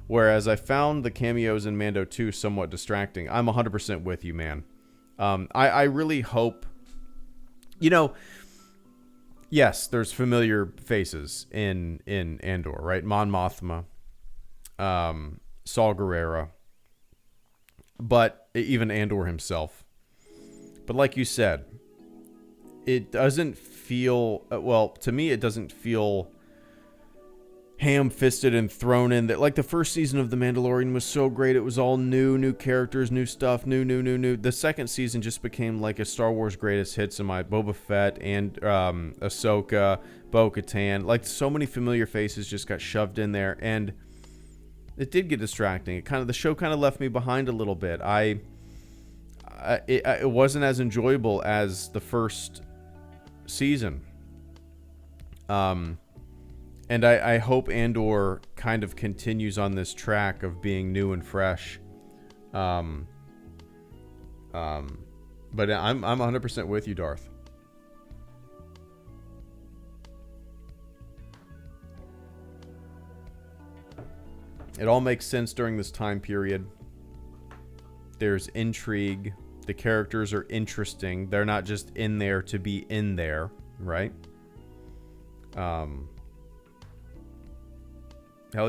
[SPEAKER 1] Whereas I found the cameos in Mando 2 somewhat distracting. I'm 100% with you, man. I really hope, yes, there's familiar faces in Andor, right? Mon Mothma, Saw Gerrera, but even Andor himself. But like you said, it doesn't feel, well, to me, it doesn't feel ham-fisted and thrown in. That, like, the first season of The Mandalorian was so great. It was all new characters, new stuff, new. The second season just became like a Star Wars greatest hits in my Boba Fett and Ahsoka, Bo-Katan. Like, so many familiar faces just got shoved in there, and it did get distracting. The show kind of left me behind a little bit. It wasn't as enjoyable as the first season. And I hope Andor kind of continues on this track of being new and fresh. But I'm 100% with you, Darth. It all makes sense during this time period. There's intrigue. The characters are interesting. They're not just in there to be in there, right? Hell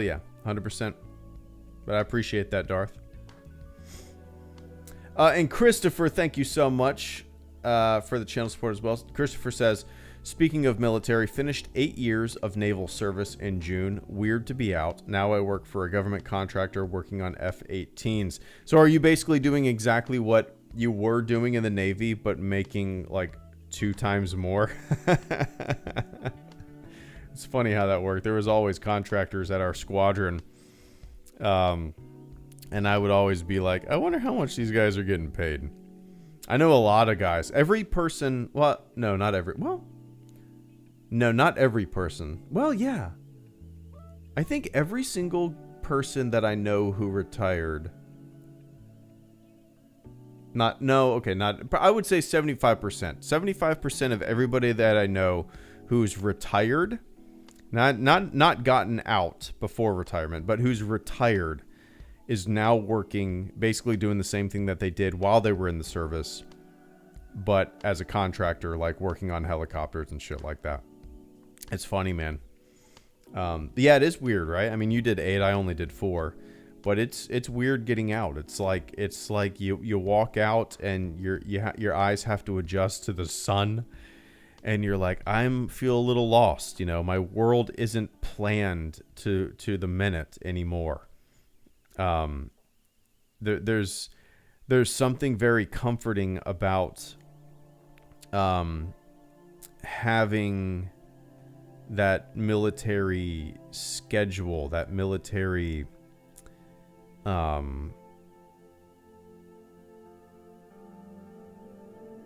[SPEAKER 1] yeah, 100%. But I appreciate that, Darth. And Christopher, thank you so much for the channel support as well. Christopher says, speaking of military, finished 8 years of naval service in June. Weird to be out. Now I work for a government contractor working on F-18s. So are you basically doing exactly what you were doing in the Navy, but making like 2 times more? It's funny how that worked. There was always contractors at our squadron. And I would always be like, I wonder how much these guys are getting paid. I know a lot of guys. Every person, well, no, not every, well, no, not every person. Well, yeah. I think every single person that I know who retired, I would say 75%. 75% of everybody that I know who's retired, not gotten out before retirement, but who's retired, is now working, basically doing the same thing that they did while they were in the service, but as a contractor, like working on helicopters and shit like that. It's funny, man. Yeah, it is weird, right? I mean, you did 8, I only did 4, but it's weird getting out. It's like you walk out and your eyes have to adjust to the sun. And you're like, feel a little lost, my world isn't planned to the minute anymore. There's something very comforting about having that military schedule, that military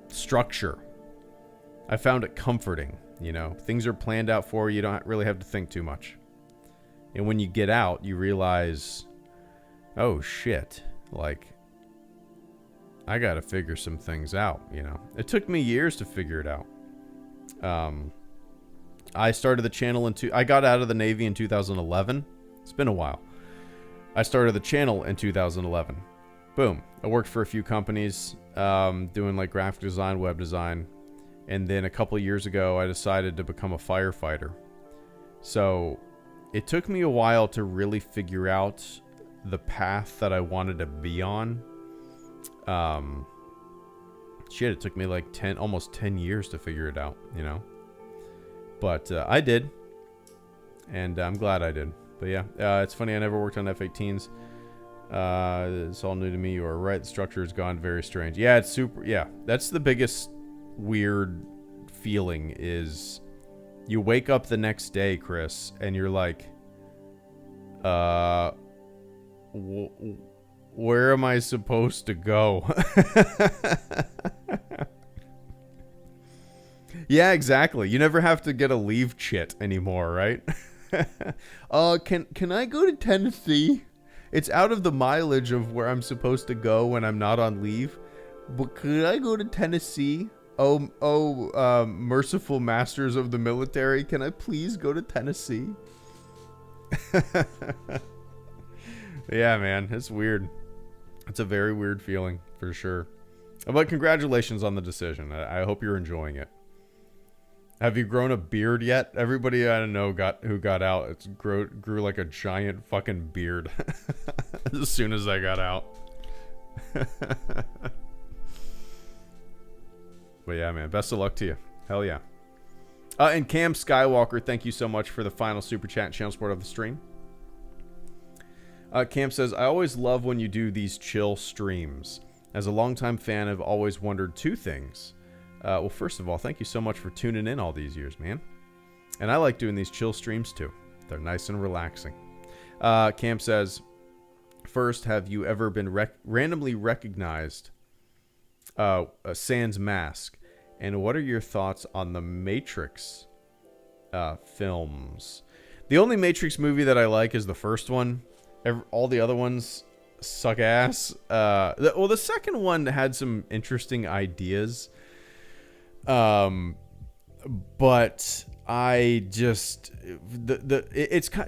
[SPEAKER 1] structure. I found it comforting, things are planned out for you. You don't really have to think too much. And when you get out, you realize, oh shit, like I got to figure some things out, It took me years to figure it out. I started the channel I got out of the Navy in 2011. It's been a while. I started the channel in 2011. Boom. I worked for a few companies, doing like graphic design, web design. And then a couple of years ago, I decided to become a firefighter. So it took me a while to really figure out the path that I wanted to be on. Shit, it took me like almost 10 years to figure it out, you know? But I did. And I'm glad I did. But yeah, it's funny, I never worked on F-18s. It's all new to me. You are right. The structure has gone very strange. Yeah, it's super. Yeah, that's the biggest weird feeling is you wake up the next day, Chris, and you're like, where am I supposed to go? Yeah, exactly. You never have to get a leave chit anymore, right? Can I go to Tennessee? It's out of the mileage of where I'm supposed to go when I'm not on leave. But could I go to Tennessee? Merciful masters of the military, can I please go to Tennessee? Yeah, man, it's weird. It's a very weird feeling, for sure. But congratulations on the decision. I hope you're enjoying it. Have you grown a beard yet? Everybody I know who got out, it's grew like a giant fucking beard as soon as I got out. But yeah, man, best of luck to you. Hell yeah. And Cam Skywalker, thank you so much for the final super chat and channel support of the stream. Cam says, I always love when you do these chill streams. As a longtime fan, I've always wondered two things. Well, first of all, thank you so much for tuning in all these years, man. And I like doing these chill streams too. They're nice and relaxing. Cam says, first, have you ever been randomly recognized sans mask? And what are your thoughts on the Matrix films? The only Matrix movie that I like is the first one. All the other ones suck ass. The second one had some interesting ideas. But I just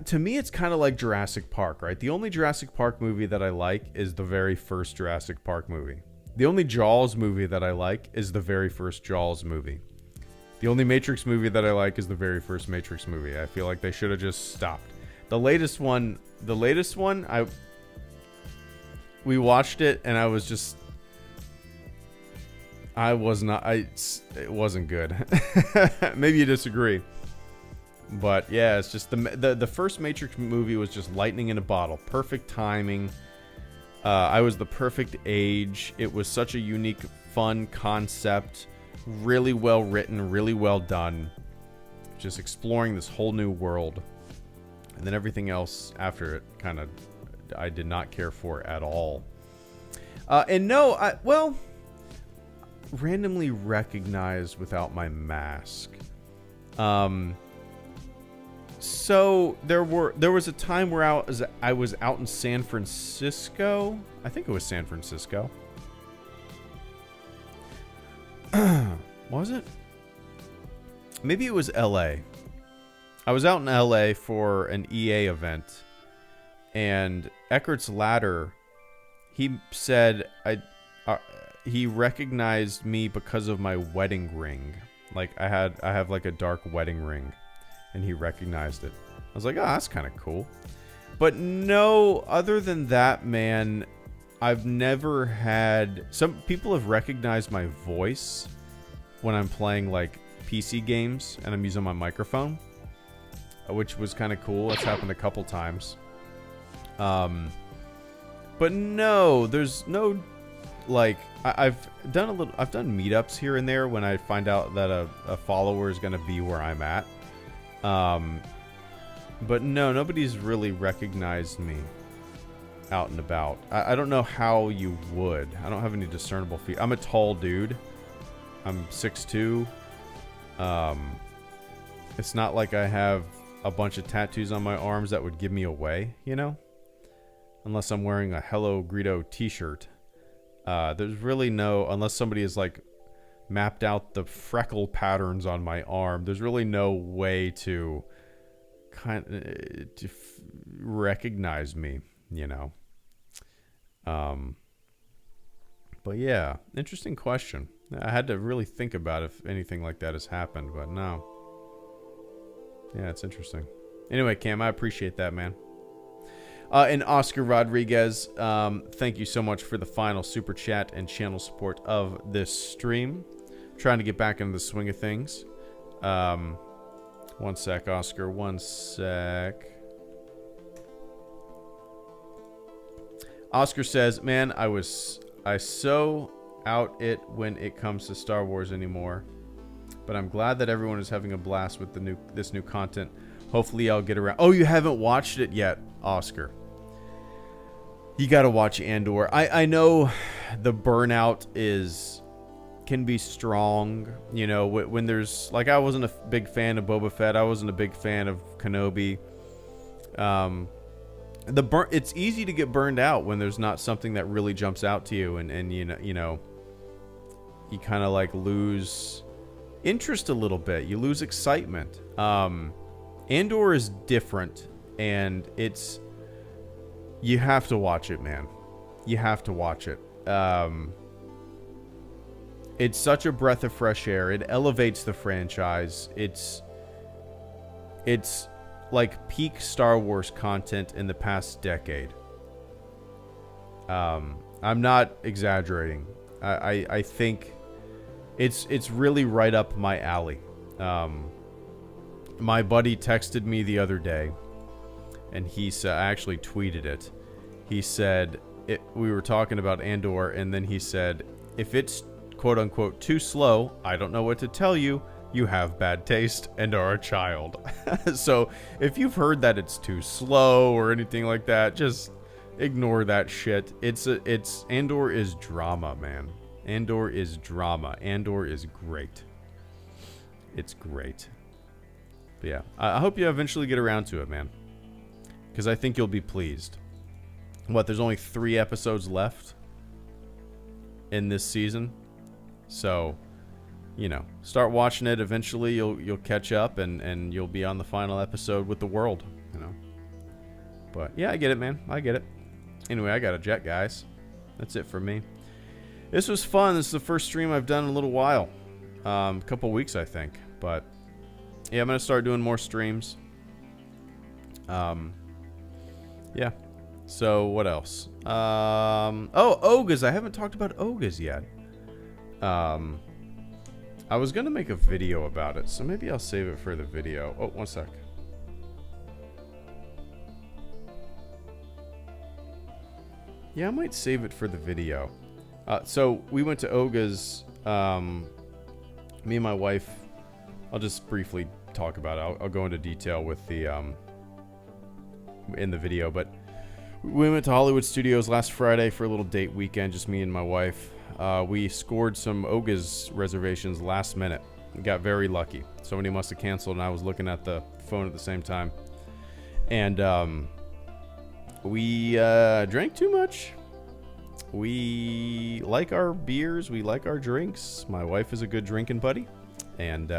[SPEAKER 1] to me it's kind of like Jurassic Park, right? The only Jurassic Park movie that I like is the very first Jurassic Park movie. The only Jaws movie that I like is the very first Jaws movie. The only Matrix movie that I like is the very first Matrix movie. I feel like they should have just stopped. The latest one, we watched it and I was just it wasn't good. Maybe you disagree. But yeah, it's just the first Matrix movie was just lightning in a bottle. Perfect timing. I was the perfect age. It was such a unique, fun concept. Really well written, really well done. Just exploring this whole new world. And then everything else after it I did not care for at all. And no, randomly recognized without my mask. So there was a time where I was out in San Francisco. I think it was San Francisco. Was it? Maybe it was LA. I was out in LA for an EA event, and Eckert's Ladder, he said he recognized me because of my wedding ring. Like I have like a dark wedding ring, and he recognized it. I was like, oh, that's kind of cool. But no, other than that, man, I've never had... Some people have recognized my voice when I'm playing like PC games and I'm using my microphone, which was kind of cool. That's happened a couple times. But no, there's no... Like, I've done meetups here and there when I find out that a follower is going to be where I'm at. But no, nobody's really recognized me out and about. I don't know how you would. I don't have any discernible feet. I'm a tall dude. I'm 6'2". It's not like I have a bunch of tattoos on my arms that would give me away, you know? Unless I'm wearing a HelloGreedo t-shirt. There's really no... Unless somebody has, like, mapped out the freckle patterns on my arm, there's really no way to recognize me, you know? But yeah, interesting question. I had to really think about if anything like that has happened, but no. Yeah, it's interesting. Anyway, Cam, I appreciate that, man. And Oscar Rodriguez, thank you so much for the final super chat and channel support of this stream. Trying to get back into the swing of things. One sec, Oscar. One sec. Oscar says, man, I so out it when it comes to Star Wars anymore. But I'm glad that everyone is having a blast with this new content. Hopefully I'll get around. Oh, you haven't watched it yet, Oscar. You got to watch Andor. I know the burnout can be strong, you know, when there's, like, I wasn't a big fan of Boba Fett. I wasn't a big fan of Kenobi. It's easy to get burned out when there's not something that really jumps out to you, and you know, you kind of like lose interest a little bit. You lose excitement. Andor is different, and you have to watch it, man. You have to watch it. It's such a breath of fresh air. It elevates the franchise. It's like peak Star Wars content in the past decade. I'm not exaggerating. I think it's really right up my alley. My buddy texted me the other day, and he said, I actually tweeted it. He said, we were talking about Andor, and then he said, if it's quote unquote too slow, I don't know what to tell you. You have bad taste and are a child. So if you've heard that it's too slow or anything like that, just ignore that shit. Andor is drama, man. Andor is drama. Andor is great. It's great. But yeah, I hope you eventually get around to it, man. Because I think you'll be pleased. There's only 3 episodes left in this season. So, you know, start watching it. Eventually you'll catch up, and you'll be on the final episode with the world, you know. But yeah, I get it, man. I get it. Anyway, I got a jet, guys. That's it for me. This was fun. This is the first stream I've done in a little while. A couple weeks, I think. But yeah, I'm going to start doing more streams. Yeah. So what else? Ogas. I haven't talked about Ogas yet. I was going to make a video about it, so maybe I'll save it for the video. Oh, one sec. Yeah, I might save it for the video. So we went to Oga's. Me and my wife. I'll just briefly talk about it. I'll go into detail with the in the video, but we went to Hollywood Studios last Friday for a little date weekend, just me and my wife. We scored some Oga's reservations last minute. We got very lucky. Somebody must have canceled, and I was looking at the phone at the same time. And we drank too much. We like our beers. We like our drinks. My wife is a good drinking buddy. And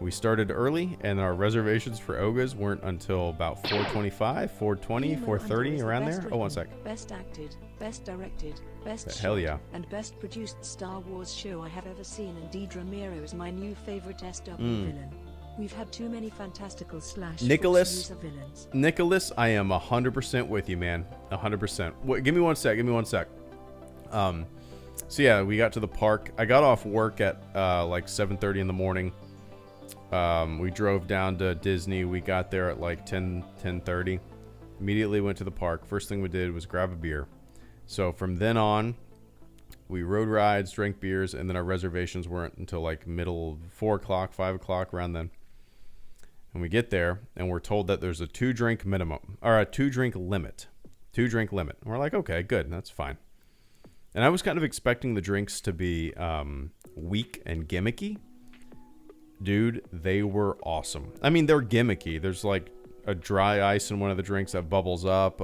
[SPEAKER 1] we started early, and our reservations for Oga's weren't until about 4:25, 4:20, 4:30, around there. Oh, one sec.
[SPEAKER 2] Best acted, best directed, best
[SPEAKER 1] Hell
[SPEAKER 2] shot,
[SPEAKER 1] yeah.
[SPEAKER 2] and best produced Star Wars show I have ever seen, and Deidre Miro is my new favorite SW villain. We've had too many fantastical slash
[SPEAKER 1] Nicholas,
[SPEAKER 2] villains.
[SPEAKER 1] Nicholas, I am 100% with you, man. 100%. Wait, give me one sec. So yeah, we got to the park. I got off work at like 7:30 in the morning. We drove down to Disney. We got there at like 10:30. Immediately went to the park. First thing we did was grab a beer. So from then on, we rode rides, drank beers, and then our reservations weren't until like middle 4 o'clock, 5 o'clock, around then. And we get there, and we're told that there's a 2-drink minimum, or a 2-drink limit. 2-drink limit. And we're like, okay, good, that's fine. And I was kind of expecting the drinks to be weak and gimmicky. Dude, they were awesome. I mean, they're gimmicky. There's like a dry ice in one of the drinks that bubbles up.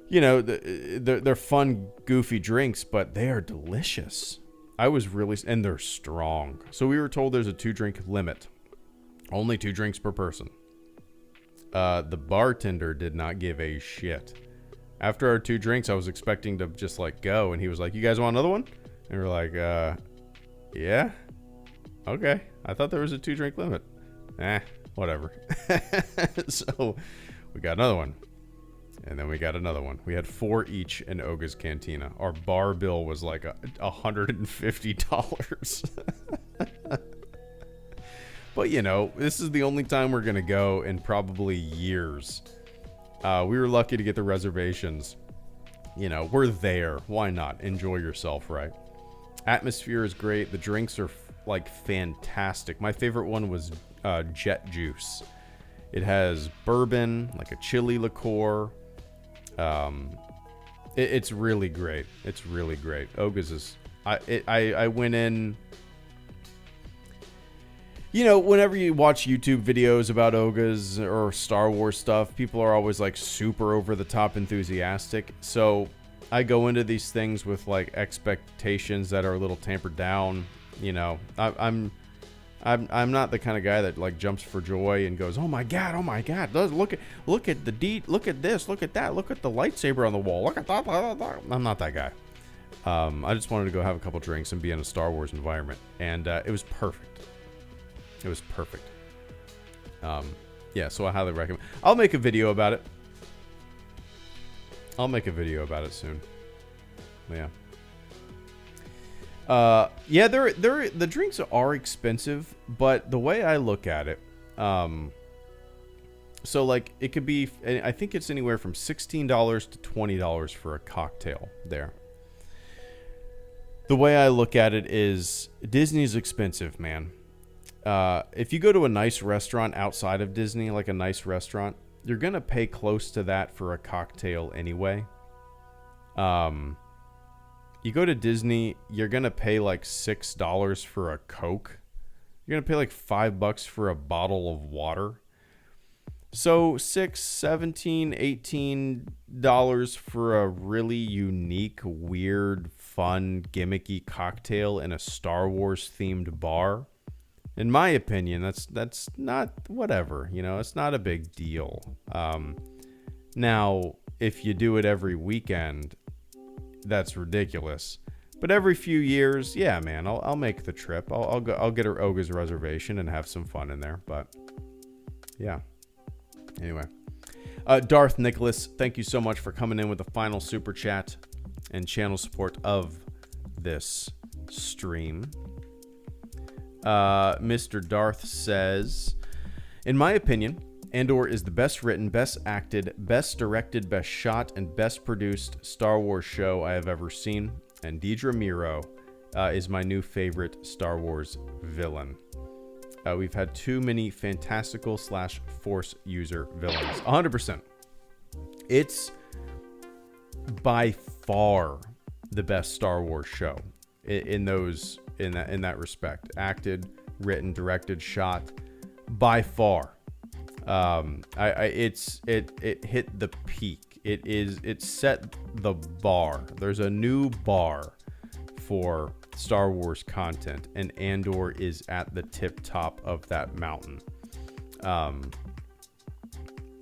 [SPEAKER 1] You know, they're fun, goofy drinks, but they are delicious. And they're strong. So we were told there's a 2-drink limit. Only 2 drinks per person. The bartender did not give a shit. After our 2 drinks, I was expecting to just like go, and he was like, "You guys want another one?" And we were like, "Yeah, okay. I thought there was a 2-drink limit." whatever. So we got another one. And then we got another one. We had 4 each in Oga's Cantina. Our bar bill was like $150. But, you know, this is the only time we're going to go in probably years. We were lucky to get the reservations. You know, we're there. Why not? Enjoy yourself, right? Atmosphere is great. The drinks are, like, fantastic. My favorite one was Jet Juice. It has bourbon, like a chili liqueur. It's really great. It's really great. Oga's is... I went in... You know, whenever you watch YouTube videos about Oga's or Star Wars stuff, people are always like super over the top enthusiastic. So I go into these things with like expectations that are a little tampered down. You know, I'm not the kind of guy that like jumps for joy and goes, oh my god, look at this, look at that, look at the lightsaber on the wall, look at that. I'm not that guy. I just wanted to go have a couple drinks and be in a Star Wars environment, and it was perfect. It was perfect. Yeah, so I highly recommend. I'll make a video about it. Soon. Yeah. Yeah, the drinks are expensive, but the way I look at it, so like it could be, I think it's anywhere from $16 to $20 for a cocktail there. The way I look at it is Disney's expensive, man. If you go to a nice restaurant outside of Disney, like a nice restaurant, you're going to pay close to that for a cocktail anyway. You go to Disney, you're going to pay like $6 for a Coke. You're going to pay like $5 for a bottle of water. So $6, $17, $18 for a really unique, weird, fun, gimmicky cocktail in a Star Wars themed bar. In my opinion, that's not whatever, you know, it's not a big deal. Now, if you do it every weekend, that's ridiculous. But every few years, yeah, man, I'll make the trip. I'll get an Oga's reservation and have some fun in there. But yeah. Anyway, Darth Nicholas, thank you so much for coming in with the final super chat and channel support of this stream. Mr. Darth says, in my opinion, Andor is the best written, best acted, best directed, best shot, and best produced Star Wars show I have ever seen. And Dedra Meero is my new favorite Star Wars villain. We've had too many fantastical / Force user villains. 100%. It's by far the best Star Wars show in that respect. Acted, written, directed, shot, by far. It hit the peak. It set the bar. There's a new bar for Star Wars content, and Andor is at the tip top of that mountain.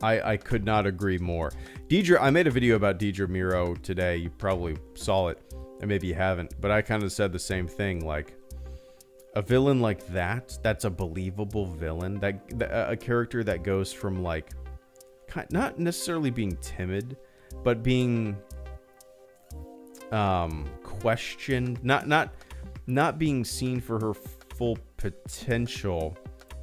[SPEAKER 1] I could not agree more. I made a video about Dedra Meero today. You probably saw it, and maybe you haven't, but I kind of said the same thing. Like, a villain like that's a believable villain. A character that goes from like, not necessarily being timid, but being questioned, not being seen for her full potential,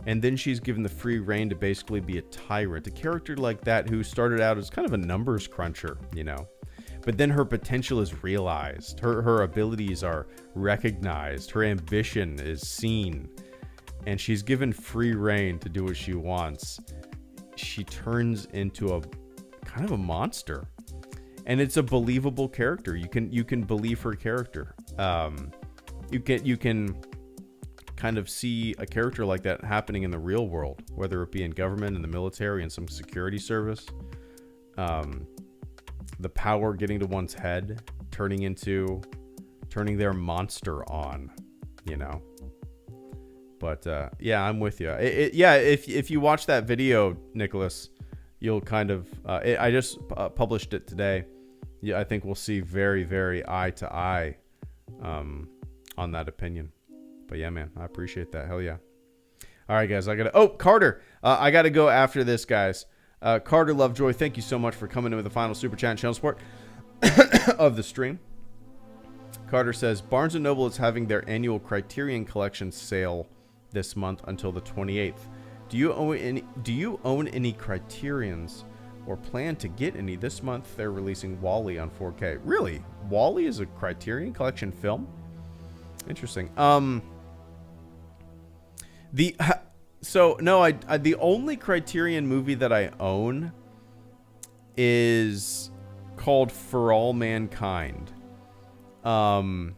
[SPEAKER 1] and then she's given the free reign to basically be a tyrant. A character like that who started out as kind of a numbers cruncher, you know, but then her potential is realized, her abilities are recognized, her ambition is seen, and she's given free reign to do what she wants. She turns into a kind of a monster, and it's a believable character. You can believe her character. You can kind of see a character like that happening in the real world, whether it be in government, in the military, in some security service. The power getting to one's head, turning their monster on, you know. But yeah, I'm with you. If you watch that video, Nicholas, you'll kind of. I just published it today. Yeah, I think we'll see very, very eye to eye on that opinion. But yeah, man, I appreciate that. Hell yeah. All right, guys. Oh, Carter. I gotta go after this, guys. Carter Lovejoy, thank you so much for coming in with the final super chat and channel support of the stream. Carter says Barnes & Noble is having their annual Criterion Collection sale this month until the 28th. Do you own any Criterions or plan to get any this month? They're releasing WALL-E on 4K. Really? WALL-E is a Criterion Collection film? Interesting. The only Criterion movie that I own is called For All Mankind. For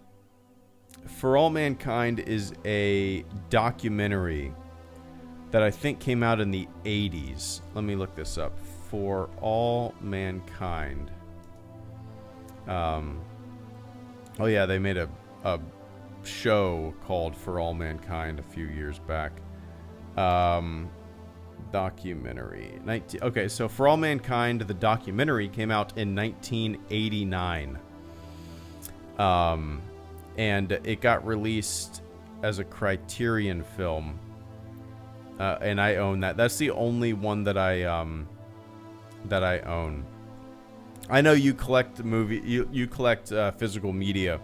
[SPEAKER 1] All Mankind is a documentary that I think came out in the 80s. Let me look this up. For All Mankind. Oh yeah, they made a show called For All Mankind a few years back. Documentary. Okay, so For All Mankind, the documentary, came out in 1989. And it got released as a Criterion film. And I own that. That's the only one that I own. I know you collect you collect physical media.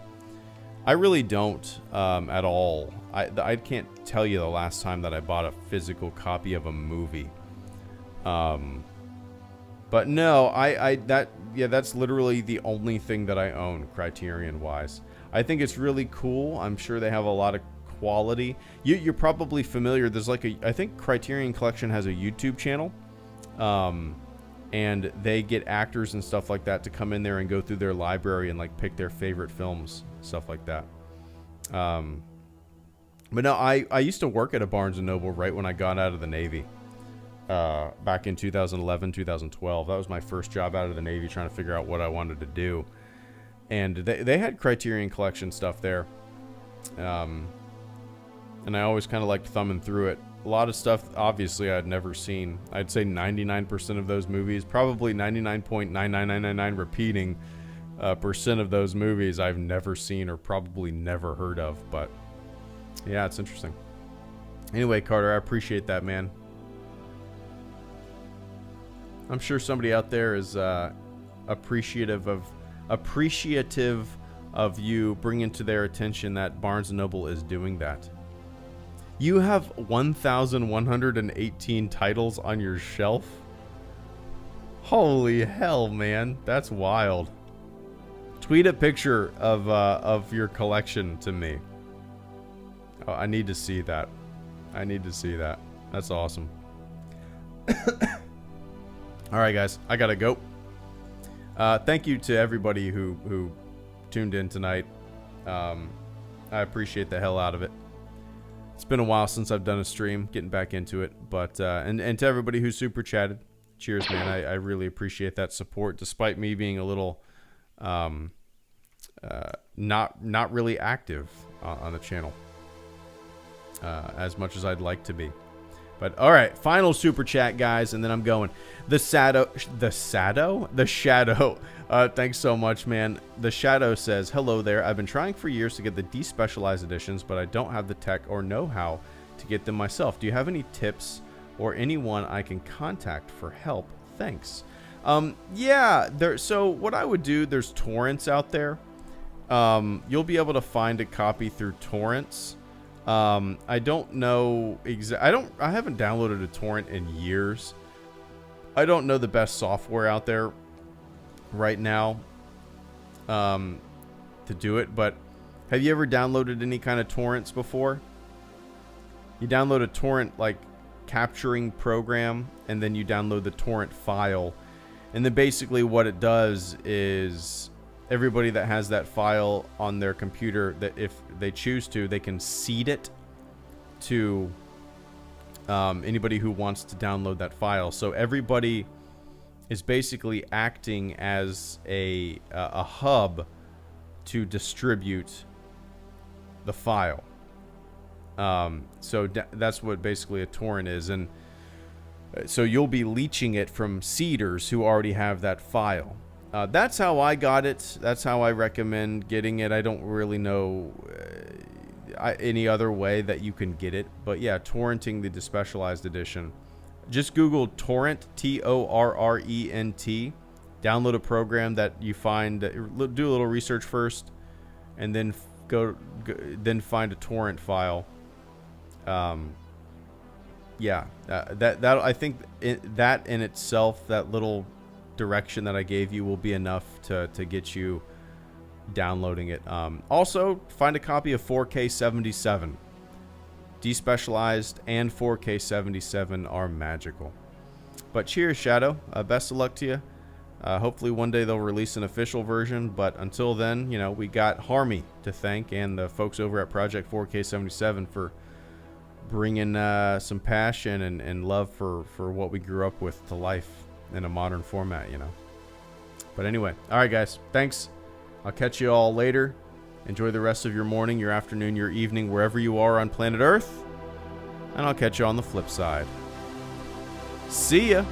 [SPEAKER 1] I really don't at all. I can't tell you the last time that I bought a physical copy of a movie. But no, that's literally the only thing that I own Criterion wise. I think it's really cool. I'm sure they have a lot of quality. You're probably familiar. There's like I think Criterion Collection has a YouTube channel. And they get actors and stuff like that to come in there and go through their library and like pick their favorite films, stuff like that. But no, I used to work at a Barnes & Noble right when I got out of the Navy. Back in 2011, 2012. That was my first job out of the Navy, trying to figure out what I wanted to do. And they had Criterion Collection stuff there. And I always kind of liked thumbing through it. A lot of stuff, obviously, I'd never seen. I'd say 99% of those movies, probably 99.99999 repeating percent of those movies I've never seen or probably never heard of. But yeah, it's interesting. Anyway, Carter, I appreciate that, man. I'm sure somebody out there is appreciative of you bringing to their attention that Barnes & Noble is doing that. You have 1,118 titles on your shelf? Holy hell, man. That's wild. Tweet a picture of your collection to me. Oh, I need to see that. That's awesome. Alright, guys. I gotta go. Thank you to everybody who tuned in tonight. I appreciate the hell out of it. It's been a while since I've done a stream, getting back into it. But and to everybody who super chatted, cheers, man. I really appreciate that support, despite me being a little not really active on the channel as much as I'd like to be. But all right, final super chat, guys, and then I'm going. The Shadow. Thanks so much, man. The Shadow says, "Hello there. I've been trying for years to get the despecialized editions, but I don't have the tech or know-how to get them myself. Do you have any tips or anyone I can contact for help? Thanks." Yeah. So what I would do, there's torrents out there. You'll be able to find a copy through torrents. I don't know I haven't downloaded a torrent in years. I don't know the best software out there right now to do it, but have you ever downloaded any kind of torrents before? You download a torrent like capturing program, and then you download the torrent file, and then basically what it does is everybody that has that file on their computer, that if they choose to, they can seed it to anybody who wants to download that file. So everybody is basically acting as a hub to distribute the file. So that's what basically a torrent is. And so you'll be leeching it from seeders who already have that file. That's how I got it. That's how I recommend getting it. I don't really know. any other way that you can get it. But yeah, torrenting the Despecialized edition. Just Google torrent, Torrent. Download a program that you find. Do a little research first, and then then find a torrent file. Yeah, that I think that in itself, that little direction that I gave you will be enough to get you downloading it. Also, find a copy of 4K 77. Despecialized and 4K 77 are magical. But cheers, Shadow. Best of luck to you. Hopefully one day they'll release an official version, but until then, you know, we got Harmy to thank and the folks over at Project 4K 77 for bringing some passion and love for what we grew up with to life in a modern format, you know. But anyway, all right, guys, thanks. I'll catch you all later. Enjoy the rest of your morning, your afternoon, your evening, wherever you are on planet Earth, and I'll catch you on the flip side. See ya.